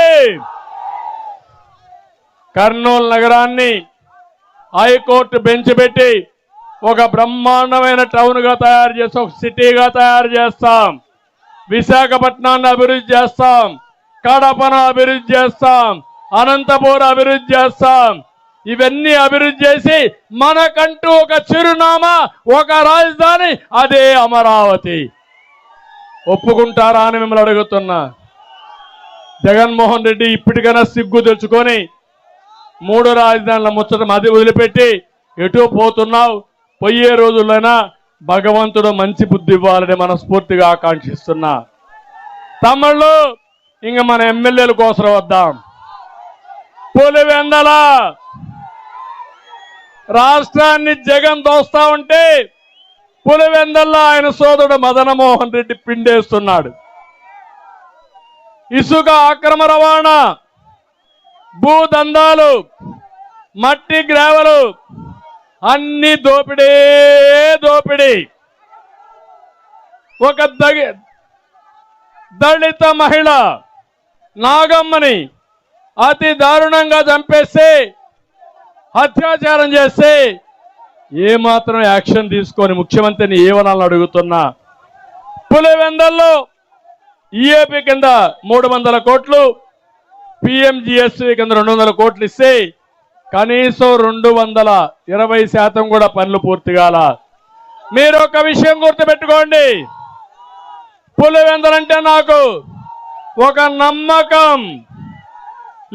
కర్నూలు నగరాన్ని హైకోర్టు బెంచ్ పెట్టి ఒక బ్రహ్మాండమైన టౌన్ గా తయారు చేస్తాం, ఒక సిటీగా తయారు చేస్తాం. విశాఖపట్నాన్ని అభివృద్ధి చేస్తాం, కడపను అభివృద్ధి చేస్తాం, అనంతపురం అభివృద్ధి చేస్తాం. ఇవన్నీ అభివృద్ధి చేసి మనకంటూ ఒక చిరునామా, ఒక రాజధాని, అదే అమరావతి. ఒప్పుకుంటారా అని మిమ్మల్ని అడుగుతున్నా. జగన్మోహన్ రెడ్డి ఇప్పటికైనా సిగ్గు తెచ్చుకొని 3 రాజధానుల ముచ్చటం అది వదిలిపెట్టి ఎటు పోతున్నావు? పోయే రోజుల్లోనా భగవంతుడు మంచి బుద్ధి ఇవ్వాలని మనస్ఫూర్తిగా ఆకాంక్షిస్తున్నా. తమ్ముళ్ళు, ఇంక మన ఎమ్మెల్యేల కోసం వద్దాం. పులివెందల రాష్ట్రాన్ని జగన్ దోస్తా ఉంటే పులివెందల్లో ఆయన సోదరుడు మదనమోహన్ రెడ్డి పిండేస్తున్నాడు. ఇసుక అక్రమ రవాణా, భూదందాలు, మట్టి గ్రావెలు అన్ని దోపిడీ. ఒక దళిత మహిళ నాగమ్మని అతి దారుణంగా చంపేస్తే, అత్యాచారం చేస్తే ఏమాత్రం యాక్షన్ తీసుకొని ముఖ్యమంత్రిని ఏమనాలని అడుగుతున్నా. పులివెందల్లో ఈఏపీ కింద 300 కోట్లు, పిఎంజిఎస్వి కింద 200 కోట్లు ఇస్తే కనీసం 220% కూడా పనులు పూర్తి కాల. మీరు ఒక విషయం గుర్తుపెట్టుకోండి, పులివెందలంటే నాకు ఒక నమ్మకం.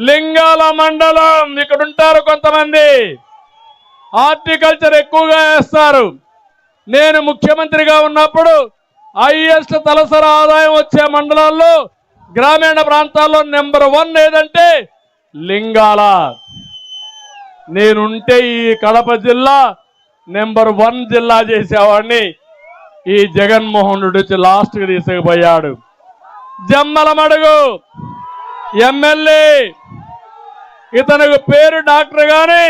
లింగాల మండలం, ఇక్కడ ఉంటారు కొంతమంది, హార్టికల్చర్ ఎక్కువగా వేస్తారు. నేను ముఖ్యమంత్రిగా ఉన్నప్పుడు హైయెస్ట్ తలసరి ఆదాయం వచ్చే మండలాల్లో గ్రామీణ ప్రాంతాల్లో నెంబర్ 1 ఏదంటే లింగాల. నేనుంటే ఈ కడప జిల్లా నెంబర్ 1 జిల్లా చేసేవాడిని. ఈ జగన్మోహన్ రెడ్డి వచ్చి లాస్ట్కి తీసుకుపోయాడు. జమ్మలమడుగు ఎమ్మెల్యే, ఇతనికి పేరు డాక్టర్ గాని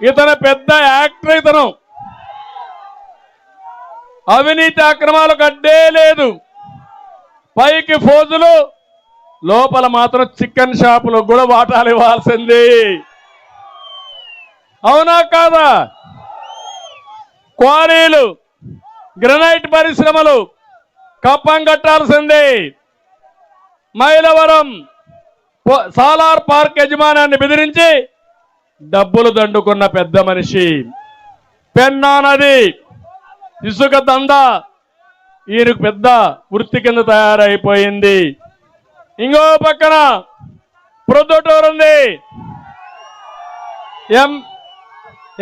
ఇతను పెద్ద యాక్టర్. ఇతను అవినీతి అక్రమాలకు అడ్డే లేదు. పైకి ఫోజులు, లోపల మాత్రం చికెన్ షాపులకు కూడా వాటాలు ఇవ్వాల్సింది. అవునా కాదా? క్వారీలు, గ్రనైట్ పరిశ్రమలు కప్పం కట్టాల్సిందే. మైలవరం సాలార్ పార్క్ యజమానాన్ని బెదిరించి డబ్బులు దండుకున్న పెద్ద మనిషి. పెన్నా నది ఇసుక దందా ఈయనకు పెద్ద వృత్తి కింద తయారైపోయింది. ఇంకో పక్కన ప్రొద్దుటూరు ఉంది,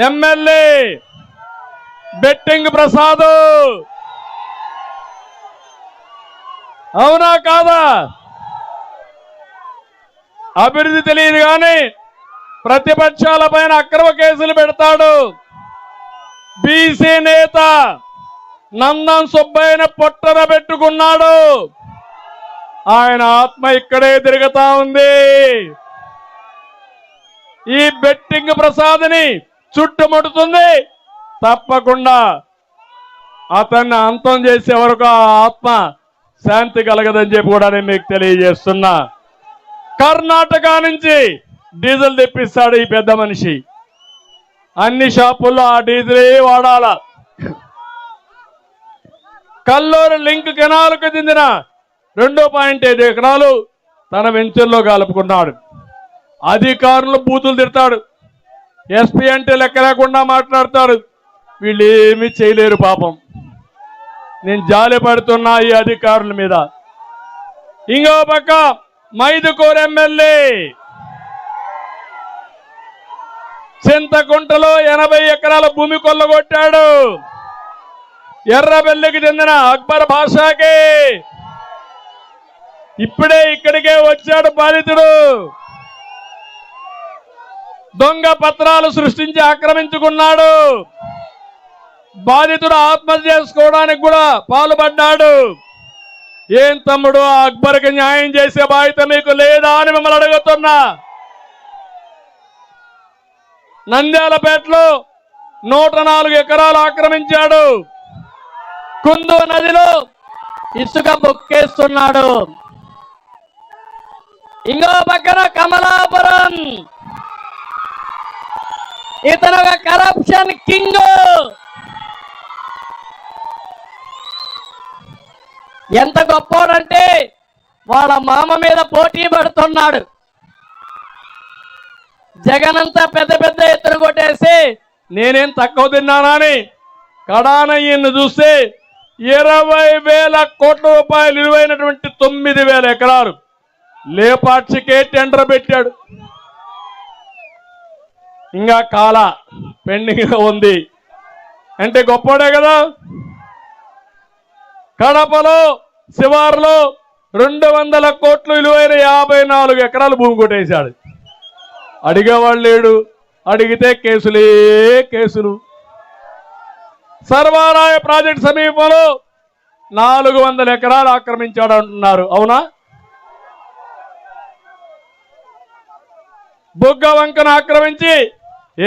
ఎమ్మెల్యే బెట్టింగ్ ప్రసాద్. అవునా కాదా? అభివృద్ధి తెలియదు కానీ ప్రతిపక్షాల పైన అక్రమ కేసులు పెడతాడు. బీసీ నేత నందన్ సుబ్బయ్యను పొట్టన పెట్టుకున్నాడు. ఆయన ఆత్మ ఇక్కడే తిరుగుతా ఉంది. ఈ బెట్టింగ్ ప్రసాద్ని చుట్టుముడుతుంది. తప్పకుండా అతన్ని అంతం చేసే వరకు ఆ ఆత్మ శాంతి కలగదని చెప్పి కూడా నేను మీకు తెలియజేస్తున్నా. కర్ణాటక నుంచి డీజిల్ తెప్పిస్తాడు ఈ పెద్ద మనిషి. అన్ని షాపుల్లో ఆ డీజిలే వాడాల. కల్లూరు లింక్ కెనాల్కు చెందిన 2.5 ఎకరాలు తన వెంచర్లో కలుపుకున్నాడు. అధికారులు బూతులు తిడతాడు. ఎస్పీ అంటే లెక్క లేకుండా మాట్లాడతాడు. వీళ్ళు ఏమీ చేయలేరు పాపం. నేను జాలి పడుతున్నా ఈ అధికారుల మీద. ఇంకో పక్క మైదుకూరు ఎమ్మెల్యే చింతకుంటలో 80 ఎకరాల భూమి కొల్లగొట్టాడు. ఎర్రబెల్లికి చెందిన అక్బర్ భాషాకి ఇప్పుడే ఇక్కడికే వచ్చాడు బాధితుడు. దొంగ పత్రాలు సృష్టించి ఆక్రమించుకున్నాడు. బాధితుడు ఆత్మహత్య చేసుకోవడానికి కూడా పాల్పడ్డాడు. ఏం తమ్ముడు, ఆ అక్బర్కి న్యాయం చేసే బాధ్యత మీకు లేదా అని మిమ్మల్ని అడుగుతున్నా. నంద్యాలపేటలో 104 ఎకరాలు ఆక్రమించాడు. కుందు నదిలో ఇసుక బొక్కేస్తున్నాడు. ఇంకో పక్కన కమలాపురం, ఇతను ఒక కరప్షన్ కింగ్. ఎంత గొప్పోడంటే వాళ్ళ మామ మీద పోటీ పడుతున్నాడు. జగన్ అంతా పెద్ద పెద్ద ఎత్తున కొట్టేసి నేనేం తక్కువ తిన్నానని కడాన ఈయన్ని చూస్తే 20,000 కోట్ల రూపాయలు విలువైనటువంటి 9,000 ఎకరాలు లేపాక్షికే టెండర్ పెట్టాడు. ఇంకా కాల పెండింగ్ ఉంది అంటే గొప్పోడే కదా. కడపలో శివారులో 200 కోట్లు విలువైన 54 ఎకరాలు భూమి కొట్టేశాడు. అడిగేవాళ్ళు లేడు, అడిగితే కేసులే కేసులు. సర్వారాయ ప్రాజెక్ట్ సమీపంలో 400 ఎకరాలు ఆక్రమించాడు అంటున్నారు, అవునా? బొగ్గ వంకను ఆక్రమించి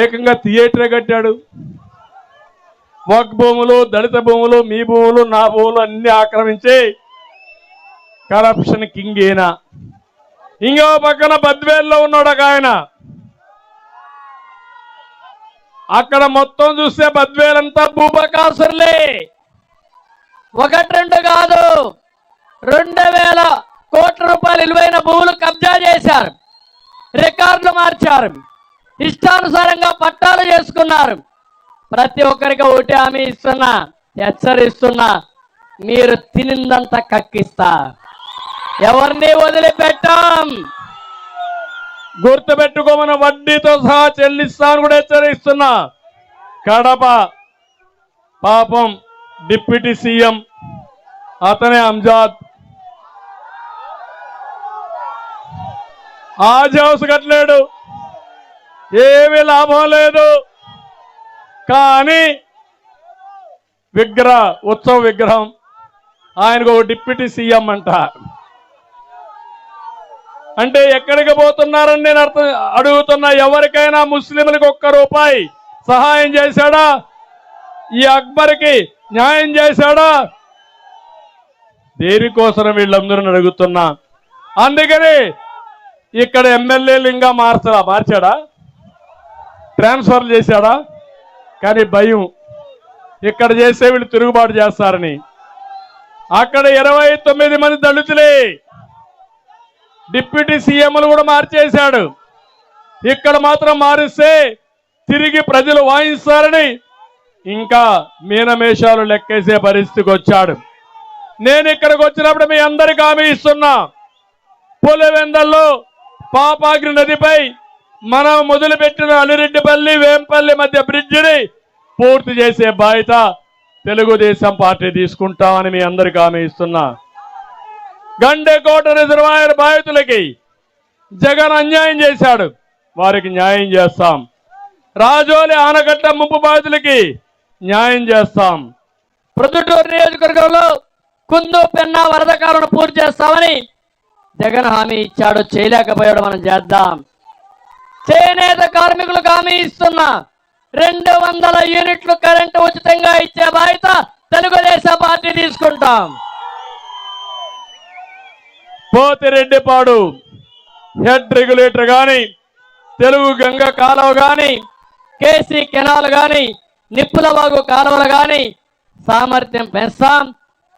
ఏకంగా థియేటరే కట్టాడు. వక్ భూములు, దళిత భూములు, మీ భూములు, నా భూములు అన్ని ఆక్రమించి కరప్షన్ కింగ్ ఈయన. ఇంకో పక్కన బద్వేల్లో ఉన్నాడు ఒక ఆయన. అక్కడ మొత్తం చూస్తే బద్వేలంతా భూబకాసురులే. 1-2 కాదు, 2000 కోట్ల రూపాయలు విలువైన భూములు కబ్జా చేశారు, రికార్డులు మార్చారు, ఇష్టానుసారంగా పట్టాలు చేసుకున్నారు. ప్రతి ఒక్కరికి ఒకటి హామీ ఇస్తున్నా, హెచ్చరిస్తున్నా, మీరు తినిందంతా కక్కిస్తా, ఎవరిని వదిలిపెట్టాం. గుర్తుపెట్టుకోమని వడ్డీతో సహా చెల్లిస్తాను కూడా హెచ్చరిస్తున్నా. కడప పాపం డిప్యూటీ సీఎం అతనే అంజాద్ ఆజ్ హౌస్ కట్టలేడు, ఏమీ లాభం లేదు. కానీ ఉత్సవ విగ్రహం ఆయనకు ఒక డిప్యూటీ సీఎం అంట. అంటే ఎక్కడికి పోతున్నారని నేను అడుగుతున్నా. ఎవరికైనా ముస్లింలకు ₹1 సహాయం చేశాడా? ఈ అక్బర్కి న్యాయం చేశాడా? దేనికోసం వీళ్ళందరూ అడుగుతున్నా. అందుకని ఇక్కడ ఎమ్మెల్యేలు ఇంకా మార్చాడా? ట్రాన్స్ఫర్ చేశాడా? కానీ భయం, ఇక్కడ చేసే వీళ్ళు తిరుగుబాటు చేస్తారని. అక్కడ 29 మంది దళితులే డిప్యూటీ సీఎంలు కూడా మార్చేశాడు. ఇక్కడ మాత్రం మారిస్తే తిరిగి ప్రజలు వాయిస్తారని ఇంకా మీనమేషాలు లెక్కేసే పరిస్థితికి వచ్చాడు. నేను ఇక్కడికి వచ్చినప్పుడు మీ అందరికీ హామీ ఇస్తున్నా. పులివెందల్లో పాపాగ్ని నదిపై మనం మొదలుపెట్టిన అలిరెడ్డిపల్లి వేంపల్లి మధ్య బ్రిడ్జిని పూర్తి చేసే బాధ్యత తెలుగుదేశం పార్టీ తీసుకుంటామని మీ అందరికీ హామీ ఇస్తున్నా. గండెకోట రిజర్వాయర్ బాధితులకి జగన్ అన్యాయం చేశాడు, వారికి న్యాయం చేస్తాం. రాజోలి ఆనకట్ట ముంపు బాధితులకి న్యాయం చేస్తాం. ప్రొద్దుటూరు నియోజకవర్గంలో కుందు పెన్నా వరద కాలను పూర్తి చేస్తామని జగన్ హామీ ఇచ్చాడు, చేయలేకపోయాడు, మనం చేద్దాం. చేనేత కార్మికులకు హామీ ఇస్తున్నా. 200 యూనిట్లు కరెంటు ఉచితంగా ఇచ్చే బాధ్యత తెలుగుదేశం పార్టీ తీసుకుంటాం. పోతిరెడ్డిపాడు హెడ్ రెగ్యులేటర్ కానీ, తెలుగు గంగ కాలువ కానీ, కేసీ కెనాల్ కానీ, నిప్పులవాగు కాలువలు కానీ సామర్థ్యం పెంచాం.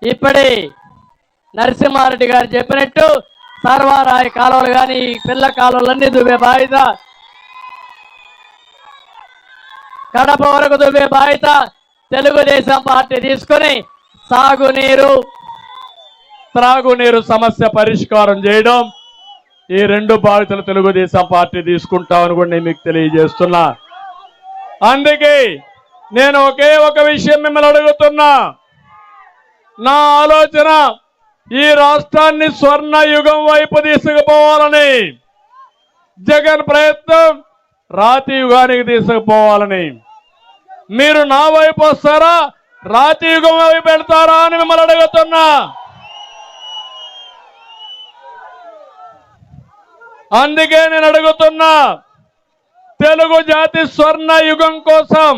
ఇప్పుడే నరసింహారెడ్డి గారు చెప్పినట్టు సర్వారాయ కాలువలు కానీ, పిల్ల కాలువలన్నీ దువ్వే బాధ్యత, కడప వరకు దువ్వే బాధ్యత తెలుగుదేశం పార్టీ తీసుకొని త్రాగునీరు సమస్య పరిష్కారం చేయడం ఈ 2 బాధ్యతలు తెలుగుదేశం పార్టీ తీసుకుంటామని కూడా నేను మీకు తెలియజేస్తున్నా. అందుకే నేను ఒకే ఒక విషయం మిమ్మల్ని అడుగుతున్నా. నా ఆలోచన ఈ రాష్ట్రాన్ని స్వర్ణ యుగం వైపు తీసుకుపోవాలని, జగన్ ప్రయత్నం రాతి యుగానికి తీసుకుపోవాలని. మీరు నా వైపు వస్తారా, రాతి యుగం వైపు పెడతారా అని మిమ్మల్ని అడుగుతున్నా. అందుకే నేను అడుగుతున్నా, తెలుగు జాతి స్వర్ణ యుగం కోసం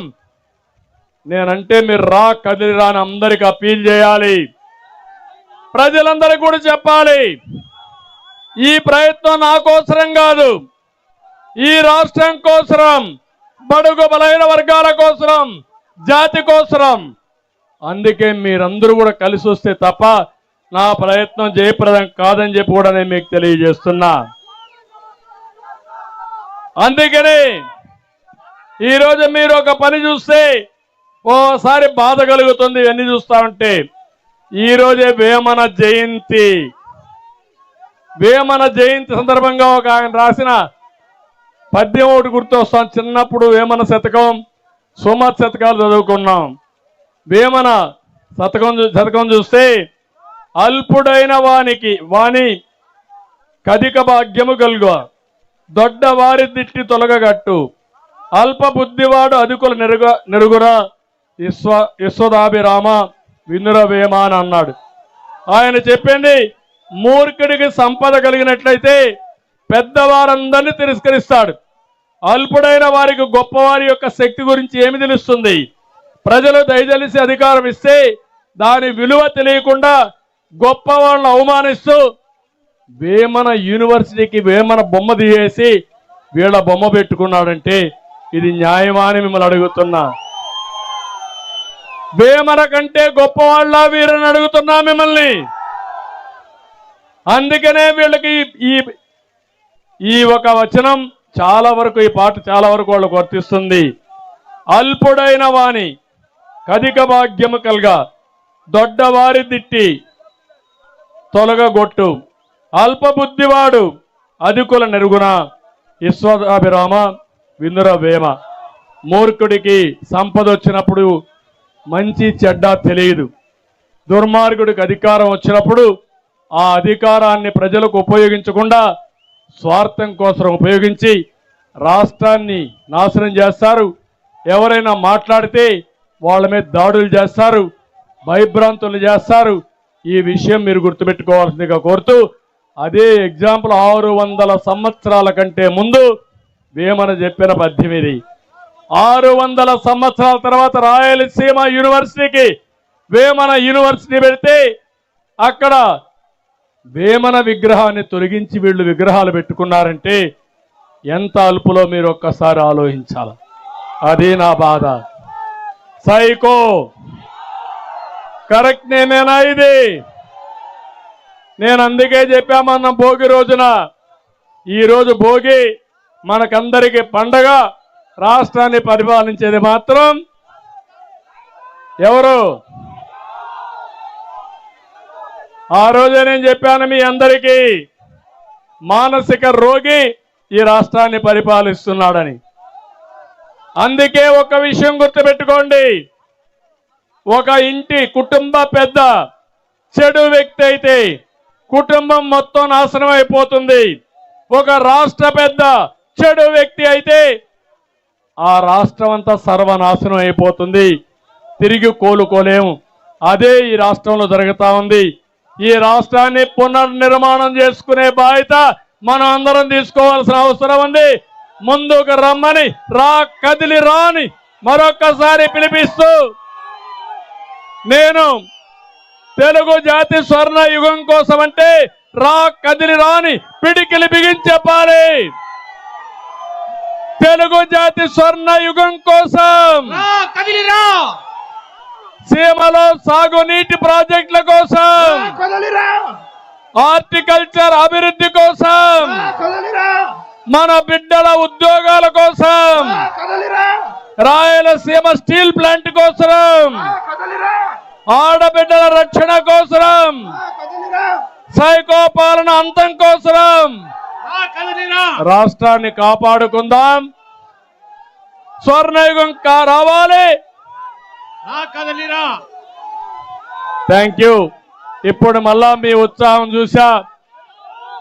నేనంటే మీరు కదిలిరా అని అందరికి అపీల్ చేయాలి. ప్రజలందరికీ కూడా చెప్పాలి, ఈ ప్రయత్నం నా కోసరం కాదు, ఈ రాష్ట్రం కోసరం, బడుగు బలైన వర్గాల కోసరం, జాతి కోసరం. అందుకే మీరందరూ కూడా కలిసి వస్తే తప్ప నా ప్రయత్నం జయప్రదం కాదని చెప్పి కూడా నేను మీకు తెలియజేస్తున్నా. అందుకని ఈరోజు మీరు ఒక పని చూస్తే ఓసారి బాధ కలుగుతుంది. ఇవన్నీ చూస్తా ఉంటే ఈరోజే వేమన జయంతి. వేమన జయంతి సందర్భంగా ఒక ఆయన రాసిన పద్యం ఒకటి గుర్తొస్తాం. చిన్నప్పుడు వేమన శతకం, సుమత్ శతకాలు చదువుకున్నాం. వేమన శతకం చూస్తే అల్పుడైన వాని కధిక భాగ్యము కలుగు, దొడ్డ వారి దిట్టి తొలగగట్టు, అల్ప బుద్ధివాడు అధికుల నెరుగురా యశోదాభిరామ వినురవేమ అని అన్నాడు. ఆయన చెప్పింది, మూర్ఖుడికి సంపద కలిగినట్లయితే పెద్దవారందరినీ తిరస్కరిస్తాడు. అల్పుడైన వారికి గొప్పవారి యొక్క శక్తి గురించి ఏమి తెలుస్తుంది? ప్రజలు దయచేసి అధికారం ఇస్తే దాని విలువ తెలియకుండా గొప్ప వాళ్ళని అవమానిస్తూ వేమన యూనివర్సిటీకి వేమన బొమ్మ తీయేసి వీళ్ళ బొమ్మ పెట్టుకున్నాడంటే ఇది న్యాయమా అని మిమ్మల్ని అడుగుతున్నా. వేమన కంటే గొప్పవాళ్ళ వీరని అడుగుతున్నా మిమ్మల్ని. అందుకనే వీళ్ళకి ఈ ఒక వచనం చాలా వరకు, ఈ పాట చాలా వరకు వాళ్ళకు వర్తిస్తుంది. అల్పుడైన వాని కధిక భాగ్యము కల్గా, దొడ్డవారి దిట్టి తొలగగొట్టు, అల్పబుద్ధివాడు అధికుల నెరుగున యశోదాభిరామ వినురవేమ. మూర్ఖుడికి సంపద వచ్చినప్పుడు మంచి చెడ్డ తెలియదు. దుర్మార్గుడికి అధికారం వచ్చినప్పుడు ఆ అధికారాన్ని ప్రజలకు ఉపయోగించకుండా స్వార్థం కోసం ఉపయోగించి రాష్ట్రాన్ని నాశనం చేస్తారు. ఎవరైనా మాట్లాడితే వాళ్ళ మీద దాడులు చేస్తారు, భయభ్రాంతులు చేస్తారు. ఈ విషయం మీరు గుర్తుపెట్టుకోవాల్సిందిగా కోరుతూ, అదే ఎగ్జాంపుల్ 600 సంవత్సరాల కంటే ముందు వేమన చెప్పిన పద్యం ఇది. 600 సంవత్సరాల తర్వాత రాయలసీమ యూనివర్సిటీకి వేమన యూనివర్సిటీ పెడితే అక్కడ వేమన విగ్రహాన్ని తొలగించి వీళ్ళు విగ్రహాలు పెట్టుకున్నారంటే ఎంత అల్పులో మీరు ఒక్కసారి ఆలోచించాలి. అది నా బాధ. సైకో కరెక్ట్ నేనేనా ఇది? నేను అందుకే చెప్పామన్న భోగి రోజున, ఈరోజు భోగి మనకందరికీ పండగ. రాష్ట్రాన్ని పరిపాలించేది మాత్రం ఎవరు? ఆ రోజే నేను చెప్పాను మీ అందరికీ, మానసిక రోగి ఈ రాష్ట్రాన్ని పరిపాలిస్తున్నాడని. అందుకే ఒక విషయం గుర్తుపెట్టుకోండి, ఒక ఇంటి కుటుంబ పెద్ద చెడు వ్యక్తి అయితే కుటుంబం మొత్తం నాశనం అయిపోతుంది. ఒక రాష్ట్ర పెద్ద చెడు వ్యక్తి అయితే ఆ రాష్ట్రం అంతా సర్వనాశనం అయిపోతుంది. తిరిగి కోలుకోలేము. అదే ఈ రాష్ట్రంలో జరుగుతా ఉంది. ఈ రాష్ట్రాన్ని పునర్నిర్మాణం చేసుకునే బాధ్యత మనం అందరం తీసుకోవాల్సిన అవసరం ఉంది. ముందుకు రమ్మని, కదిలి రాని మరొక్కసారి పిలిపిస్తూ, నేను తెలుగు జాతి స్వర్ణ యుగం కోసం అంటే కదిలి రాని పిడికిలి బిగించెప్పాలి. తెలుగు జాతి స్వర్ణ యుగం కోసం, సీమలో సాగునీటి ప్రాజెక్టుల కోసం, హార్టికల్చర్ అభివృద్ధి కోసం, మన బిడ్డల ఉద్యోగాల కోసం, రాయలసీమ స్టీల్ ప్లాంట్ కోసం, ఆడబిడ్డల రక్షణ కోసం, సైకో పాలన అంతం కోసం రాష్ట్రాన్ని కాపాడుకుందాం. స్వర్ణయుగం రావాలి. Thank you. ఇప్పుడు మళ్ళా మీ ఉత్సాహం చూసా.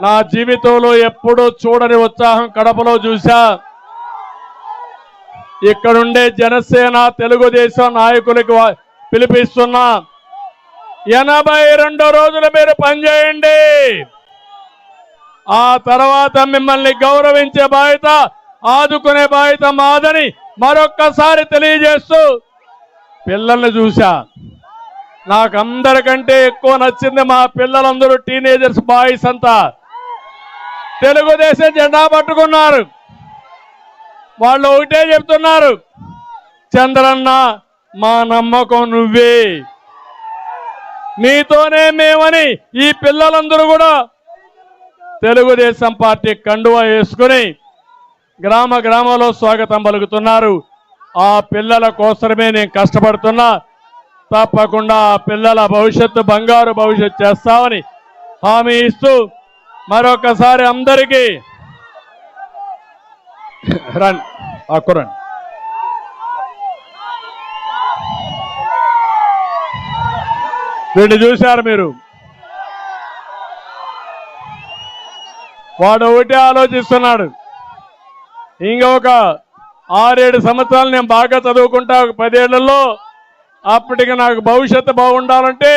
నా జీవితంలో ఎప్పుడూ చూడని ఉత్సాహం కడపలో చూసా. ఇక్కడుండే జనసేన తెలుగుదేశం నాయకులకు పిలిపిస్తున్నా, 82 రోజులు మీరు పనిచేయండి. ఆ తర్వాత మిమ్మల్ని గౌరవించే బాధ్యత, ఆదుకునే బాధ్యత మాదని మరొక్కసారి తెలియజేస్తూ, పిల్లల్ని చూశా. నాకు అందరికంటే ఎక్కువ నచ్చింది మా పిల్లలందరూ టీనేజర్స్ బాయ్స్ అంతా తెలుగుదేశం జెండా పట్టుకున్నారు. వాళ్ళు ఒకటే చెప్తున్నారు, చంద్రన్న మా నమ్మకం నువ్వే, నీతోనే మేమని. ఈ పిల్లలందరూ కూడా తెలుగుదేశం పార్టీ కండువా వేసుకుని గ్రామంలో స్వాగతం పలుకుతున్నారు. ఆ పిల్లల కోసమే నేను కష్టపడుతున్నా. తప్పకుండా ఆ పిల్లల భవిష్యత్తు బంగారు భవిష్యత్తు చేస్తామని హామీ ఇస్తూ మరొకసారి అందరికీ రండి వీళ్ళు చూశారు మీరు. వాడు ఒకటే ఆలోచిస్తున్నాడు, ఇంకొక 6-7 సంవత్సరాలు నేను బాగా చదువుకుంటా, ఒక 10 ఏళ్లలో అప్పటికి నాకు భవిష్యత్తు బాగుండాలంటే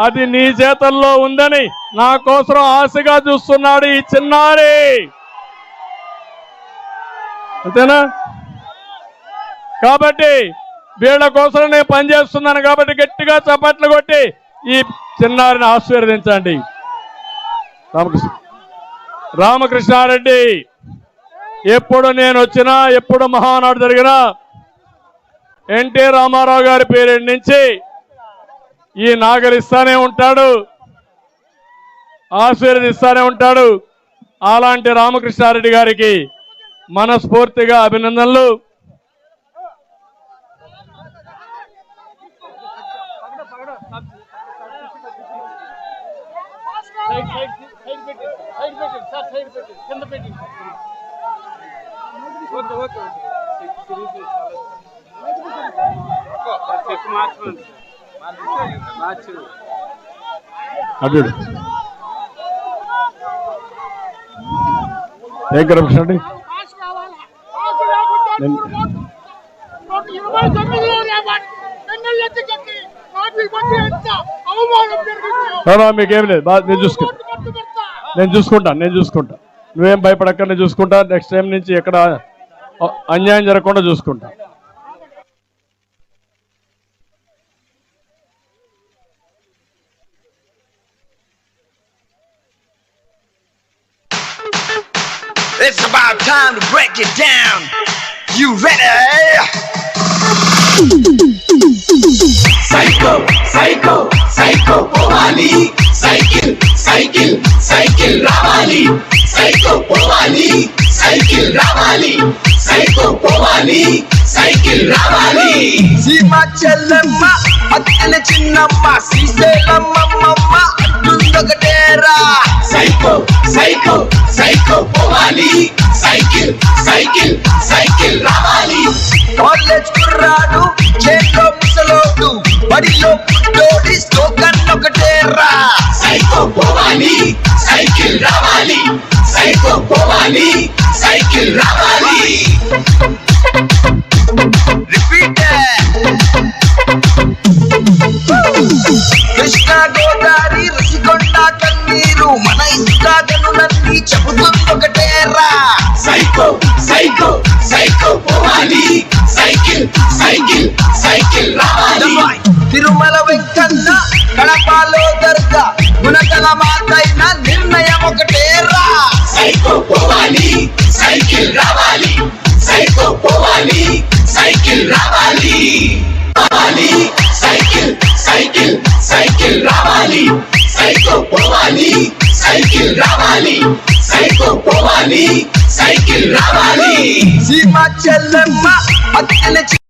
అది నీ చేతల్లో ఉందని నా కోసం ఆశగా చూస్తున్నాడు ఈ చిన్నారి. అంతేనా? కాబట్టి వీళ్ళ కోసం నేను పనిచేస్తున్నాను కాబట్టి గట్టిగా చప్పట్లు కొట్టి ఈ చిన్నారిని ఆశీర్వదించండి. రామకృష్ణారెడ్డి ఎప్పుడు నేను వచ్చినా, ఎప్పుడు మహానాడు జరిగినా ఎన్టీ రామారావు గారి పేరు నుంచి ఈ నాగరిస్తానే ఉంటాడు, ఆశీర్వదిస్తానే ఉంటాడు. అలాంటి రామకృష్ణారెడ్డి గారికి మనస్ఫూర్తిగా అభినందనలు. అడ్డు కృష్ణండి మీకేం లేదు, నేను చూసుకుంటా. నువ్వేం భయపడక్క, నేను చూసుకుంటా. నెక్స్ట్ టైం నుంచి ఎక్కడ అన్యాయం జరగకుండా చూసుకుంటా. It's about time to break it down. You ready? Psycho, psycho, psycho, povali. Cycle, cycle, cycle, ravali. Psycho, povali. Cycle, ravali. Psycho, povali. Cycle, ravali. Sima chellamma, attene chinnamma, sriselamma mamma, attundokatera. Psycho, psycho, psycho, povali. Cycle, cycle, cycle, ravali. College kurradu, cheto musalodu, badilo puddodi, slogan okatera. Psycho, povali. Cycle, ravali. Psycho, povali. Cycle, ravali. Repeat it. Krishna Godavari రసికొండ కన్నీరు మన ఇష్టాగనులన్నీ చెబుతుందొకటేరా. Psycho psycho psycho పోవాలి. Cycle cycle cycle రావాలి. తిరుమల వెంకన్న కడపలో దర్గా గుణగల మాతైన నిర్ణయం ఒకటేరా. Psycho పోవాలి. Cycle రావాలి. Psycho పోవాలి. Cycle రావాలి. సైకిల్ సైకిల్ సైకిల్ రావాలి. సైకో పోవాలి. సైకిల్ రావాలి. సైకో పోవాలి. సైకిల్ రావాలి. సీమ చెల్లెమ్మ అత్తెన